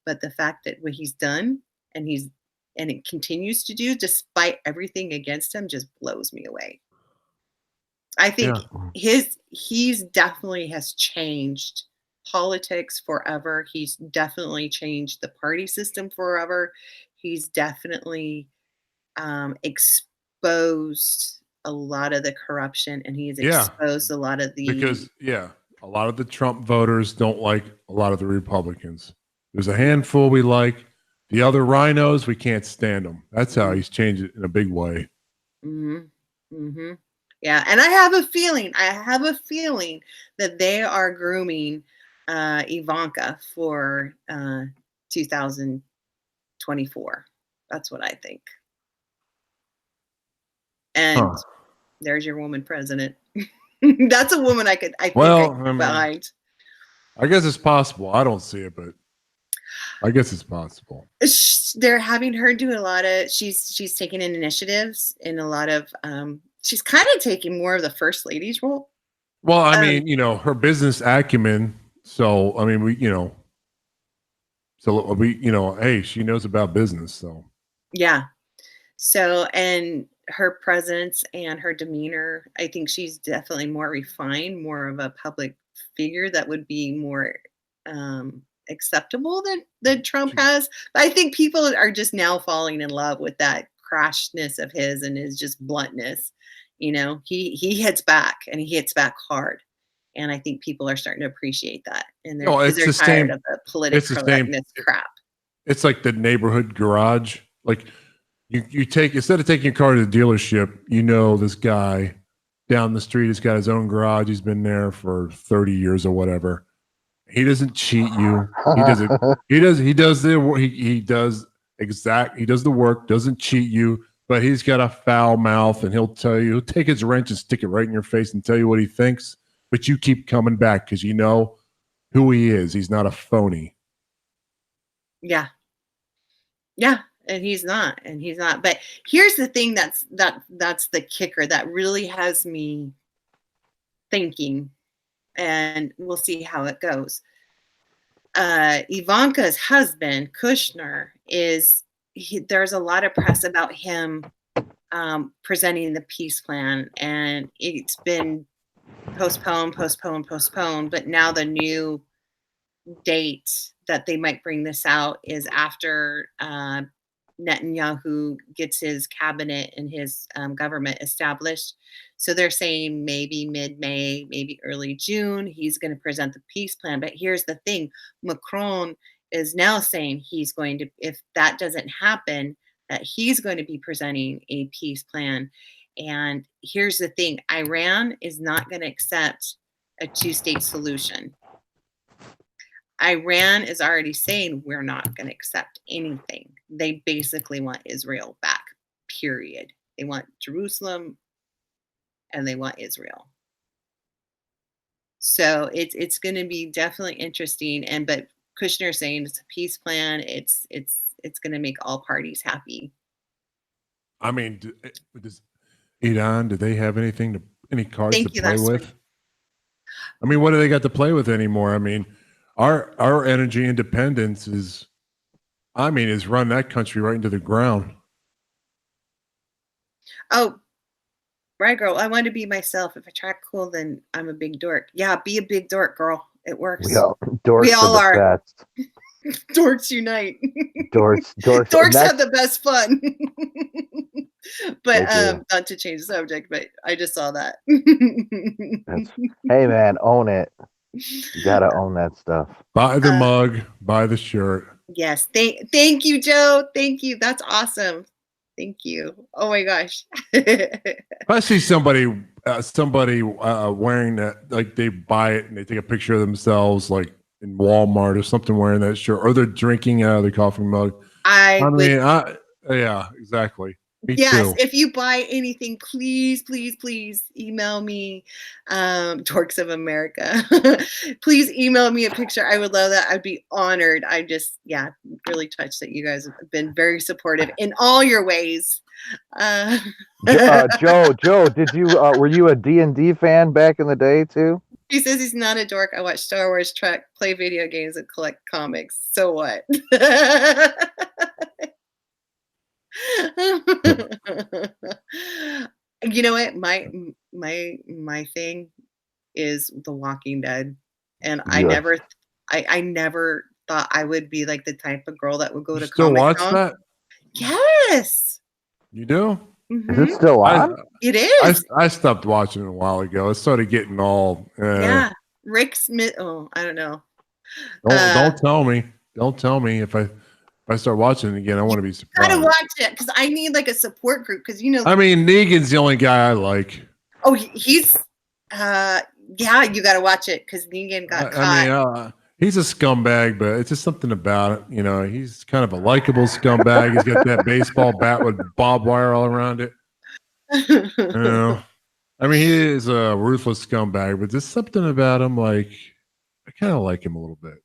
but the fact that what he's done and it continues to do despite everything against him just blows me away. I think he's definitely has changed politics forever. He's definitely changed the party system forever. He's definitely exposed a lot of the corruption, and he's exposed a lot of the a lot of the Trump voters don't like a lot of the Republicans. There's a handful we like. The other rhinos, we can't stand them. That's how he's changed it in a big way. Yeah, and I have a feeling that they are grooming Ivanka for 2024. That's what I think. And there's your woman president. That's a woman I think behind. I guess it's possible. I don't see it, but I guess it's possible. They're having her do a lot of. She's taking initiatives in a lot of. She's kind of taking more of the first lady's role. Well, I mean, her business acumen. So, I mean, hey, she knows about business. So, yeah. So, and her presence and her demeanor, I think she's definitely more refined, more of a public figure that would be more acceptable than Trump has. But I think people are just now falling in love with that crashness of his and his just bluntness. He hits back, and he hits back hard. And I think people are starting to appreciate that. And they're tired of the political correctness crap. It's like the neighborhood garage. Like you take, instead of taking your car to the dealership, this guy down the street has got his own garage. He's been there for 30 years or whatever. He doesn't cheat you. He does the work, doesn't cheat you, but he's got a foul mouth, and he'll take his wrench and stick it right in your face and tell you what he thinks. But you keep coming back because you know who he is. He's not a phony. Yeah. Yeah. And he's not. But here's the thing that's the kicker that really has me thinking, and we'll see how it goes. Ivanka's husband, Kushner, there's a lot of press about him presenting the peace plan, and it's been postponed, but now the new date that they might bring this out is after Netanyahu gets his cabinet and his government established. So they're saying maybe mid-May, maybe early June, he's going to present the peace plan. But here's the thing, Macron is now saying he's going to, if that doesn't happen, that he's going to be presenting a peace plan. And here's the thing, Iran is not going to accept a two-state solution. Iran is already saying we're not going to accept anything. They basically want Israel back, period. They want Jerusalem and they want Israel. So it's going to be definitely interesting. But Kushner saying it's a peace plan. It's going to make all parties happy. I mean, does Iran, do they have any cards to play with? I mean, what do they got to play with anymore? I mean, our energy independence is run that country right into the ground. Oh, right, girl. I want to be myself. If I try cool, then I'm a big dork. Yeah, be a big dork, girl. It works. We all are. Best. Dorks unite. Dorks have the best fun. But not to change the subject, but I just saw that. Hey man, own it. You gotta own that stuff. Buy the mug, buy the shirt. Yes. Thank you, Joe. Thank you. That's awesome. Thank you. Oh my gosh. If I see somebody wearing that, like they buy it and they take a picture of themselves, like in Walmart or something, wearing that shirt, or they're drinking out of the coffee mug. Yeah, exactly. Me too. If you buy anything, please email me, Dorks of America. Please email me a picture. I would love that. I'd be honored. I just, really touched that you guys have been very supportive in all your ways. Joe, did you were you a D&D fan back in the day too? He says he's not a dork. I watch Star Wars Trek, play video games, and collect comics. So what? You know what? My thing is The Walking Dead, and I never thought I would be like the type of girl that would go to still watch that. Yes, you do. Mm-hmm. Is it still on? It is. I stopped watching it a while ago. It started getting all. Rick Smith. Oh, I don't know. Don't tell me. Don't tell me if I start watching it again. I want to be surprised. Gotta watch it because I need like a support group because I mean, Negan's the only guy I like. Oh, he's. You gotta watch it because Negan got caught. I mean, he's a scumbag, but it's just something about it. He's kind of a likable scumbag. He's got that baseball bat with barbed wire all around it. I mean, he is a ruthless scumbag, but there's something about him, like, I kind of like him a little bit.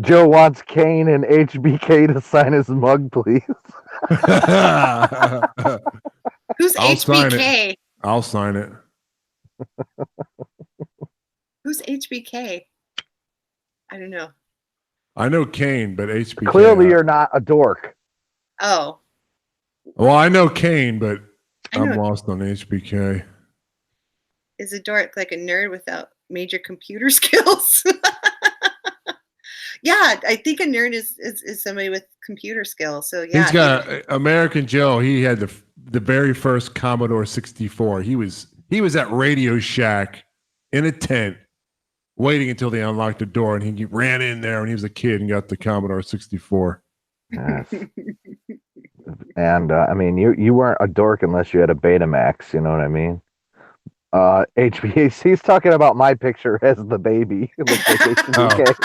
Joe wants Kane and HBK to sign his mug, please. Who's HBK? I'll sign it. Who's HBK? I don't know. I know Kane, but HBK. Clearly, you're not a dork. Oh. Well, I know Kane, but I'm lost on HBK. Is a dork like a nerd without major computer skills? Yeah, I think a nerd is somebody with computer skills. So yeah, he's got American Joe. He had the very first Commodore 64. He was at Radio Shack in a tent, waiting until they unlocked the door, and he ran in there when he was a kid and got the Commodore 64. Yes. And I mean, you weren't a dork unless you had a Betamax. You know what I mean? HBAC's talking about my picture as the baby. It looks like HBK.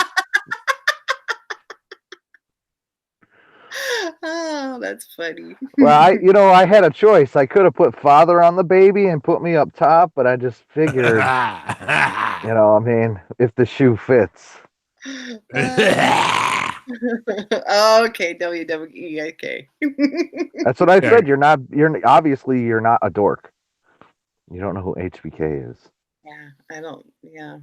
Oh, that's funny. Well, I had a choice. I could have put father on the baby and put me up top, but I just figured, I mean, if the shoe fits. Okay, WWE. Okay. That's what I said. You're obviously not a dork. You don't know who HBK is. Yeah, I don't. Yeah.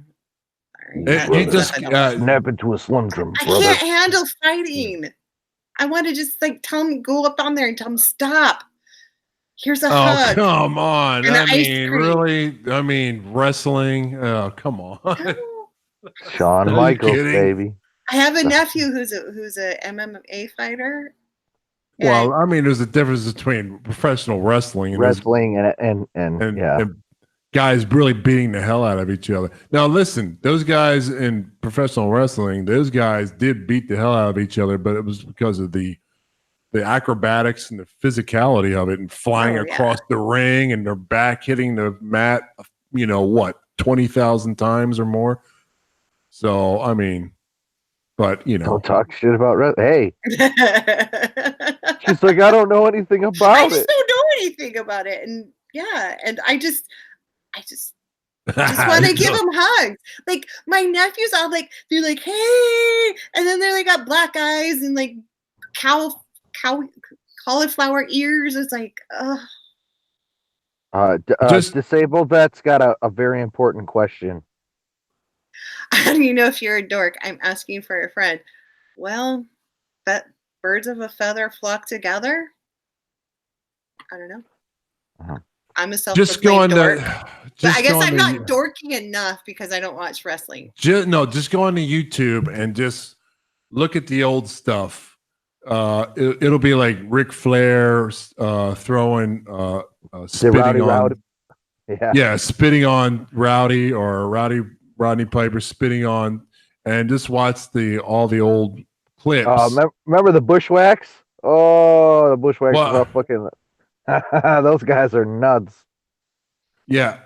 You just snap into a Slim Jim. I can't handle fighting. I want to just go up on there and tell him stop. Here's a hug. Oh, come on. And I mean, really? I mean, wrestling. Oh, come on. Shawn Michaels, baby. I have a nephew who's a MMA fighter. Well, I mean, there's a difference between professional wrestling and guys really beating the hell out of each other. Now, listen, those guys in professional wrestling, those guys did beat the hell out of each other, but it was because of the acrobatics and the physicality of it, and flying across the ring and their back hitting the mat, 20,000 times or more. So, I mean, but don't talk shit about wrestling. Hey, she's like, I don't know anything about it. I just don't know anything about it, and yeah, and I just Just want to give them hugs. Like my nephews all like, they're like, hey, and then they got black eyes and like cauliflower ears. It's like, Disabled Vet's got a very important question. how do you know if you're a dork? I'm asking for a friend. Well, birds of a feather flock together. I don't know. Uh-huh. I'm a self-proclaimed dork. Just I guess I'm not to, dorky enough because I don't watch wrestling. just go on to YouTube and just look at the old stuff. It'll be like Ric Flair throwing spitting on spitting on Rowdy, or Rodney Piper spitting on, and just watch all the old clips. Remember the Bushwhacks? Oh, the Bushwhacks are fucking. Those guys are nuts. Yeah,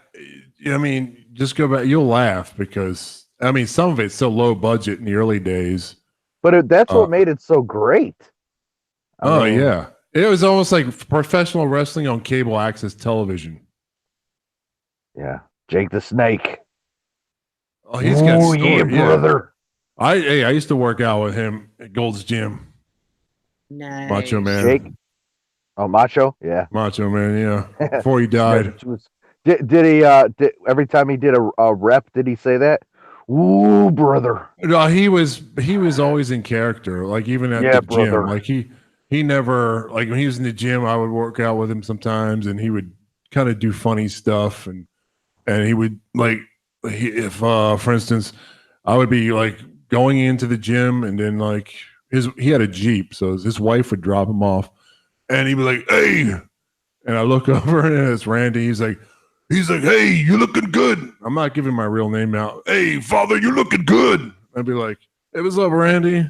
I mean, just go back. You'll laugh because I mean, some of it's so low budget in the early days. But that's what made it so great. I mean, yeah, it was almost like professional wrestling on cable access television. Yeah, Jake the Snake. Oh, he's got story. Yeah, brother. I used to work out with him at Gold's Gym. Nice. Macho Man. Jake. Oh, Macho? Yeah. Macho Man, yeah. Before he died. Did he every time he did a rep, did he say that? Ooh, brother. No, he was always in character. Like even at the gym. Like he never, like when he was in the gym, I would work out with him sometimes and he would kind of do funny stuff and he would like if for instance, I would be like going into the gym and then like he had a Jeep, so his wife would drop him off. And he'd be like, hey. And I look over and it's Randy. He's like, hey, you looking good. I'm not giving my real name out. Hey, father, you looking good. I'd be like, hey, what's up, Randy?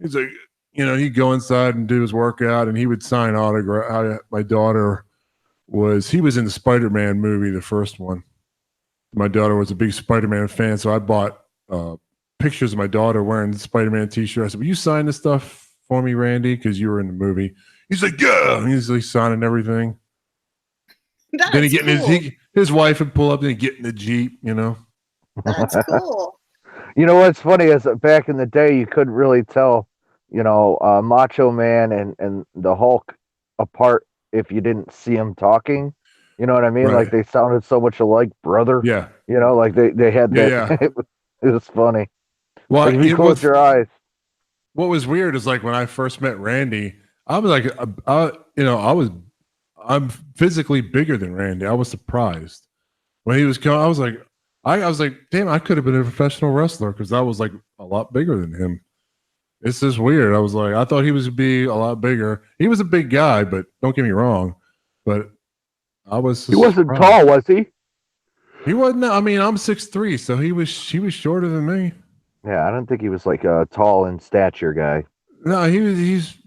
He's like, he'd go inside and do his workout and he would sign autograph. My daughter he was in the Spider-Man movie, the first one. My daughter was a big Spider-Man fan, so I bought pictures of my daughter wearing the Spider-Man t-shirt. I said, will you sign this stuff for me, Randy? Because you were in the movie. He's like, yeah. And he's like signing everything. That's then cool. His wife would pull up and get in the Jeep, That's cool. You know what's funny is that back in the day, you couldn't really tell, Macho Man and the Hulk apart if you didn't see them talking. You know what I mean? Right. Like they sounded so much alike, brother. Yeah. Like they had that. Yeah. It was funny. Well, like if you close your eyes. What was weird is like when I first met Randy, I was like, I'm physically bigger than Randy. I was surprised when he was coming. I was like, damn, I could have been a professional wrestler because I was like a lot bigger than him. It's just weird. I was like, I thought he was be a lot bigger. He was a big guy, but don't get me wrong. But I was. He wasn't tall, was he? He wasn't. I mean, I'm 6'3", so he was shorter than me. Yeah, I don't think he was like a tall in stature guy. No, he's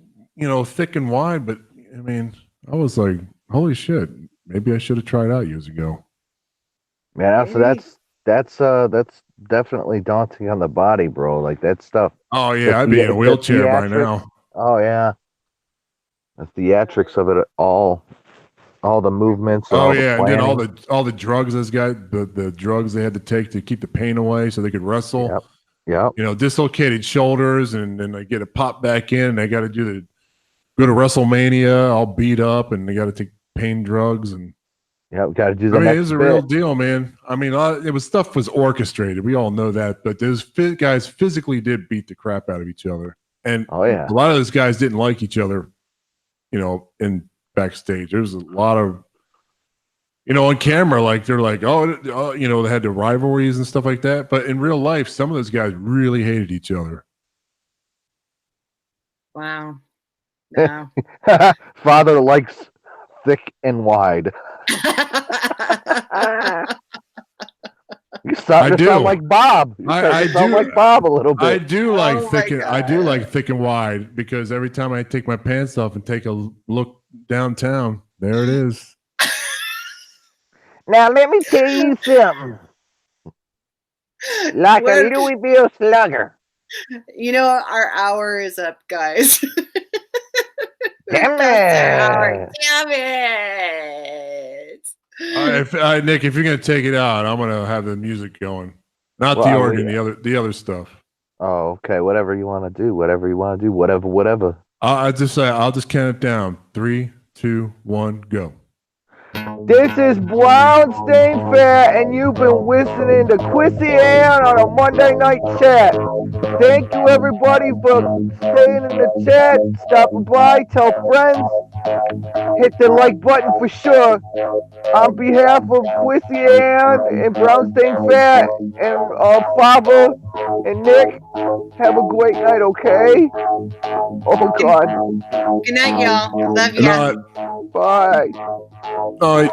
thick and wide, but I mean, I was like, holy shit, maybe I should have tried out years ago. Man, so that's definitely daunting on the body, bro. Like that stuff. Oh yeah, I'd be in a wheelchair by now. Oh yeah, the theatrics of it all the movements. Oh yeah, and then all the drugs those guys, the drugs they had to take to keep the pain away so they could wrestle. Yep. Yep. Dislocated shoulders, and then they get a pop back in. And they got to go to WrestleMania all beat up, and they got to take pain drugs and. Yeah, we got to do that. I mean, it's a real deal, man. I mean, stuff was orchestrated. We all know that, but those guys physically did beat the crap out of each other, and a lot of those guys didn't like each other. In backstage, there was a lot of, on camera, like they're like, they had the rivalries and stuff like that. But in real life, some of those guys really hated each other. Wow. No. Father likes thick and wide. You sound like Bob. I do like Bob a little bit. I do like thick and wide because every time I take my pants off and take a look downtown, there it is. Now let me tell you something. Like a Louisville Slugger. Our hour is up, guys. Damn it! Damn it! All Nick, if you're gonna take it out, I'm gonna have the music going, not Well, the I organ, mean- the other stuff. Oh, okay. Whatever you want to do. Whatever you want to do. Whatever. I'll just count it down. 3, 2, 1, go. This is Brownstein Fair, and you've been listening to Quissy Ann on a Monday night chat. Thank you, everybody, for staying in the chat, stopping by, tell friends, hit the like button for sure. On behalf of Quissy Ann and Brownstein Fair and Father and Nick, have a great night, okay? Oh, God. Good night, y'all. Love Good ya. night. Bye. Night.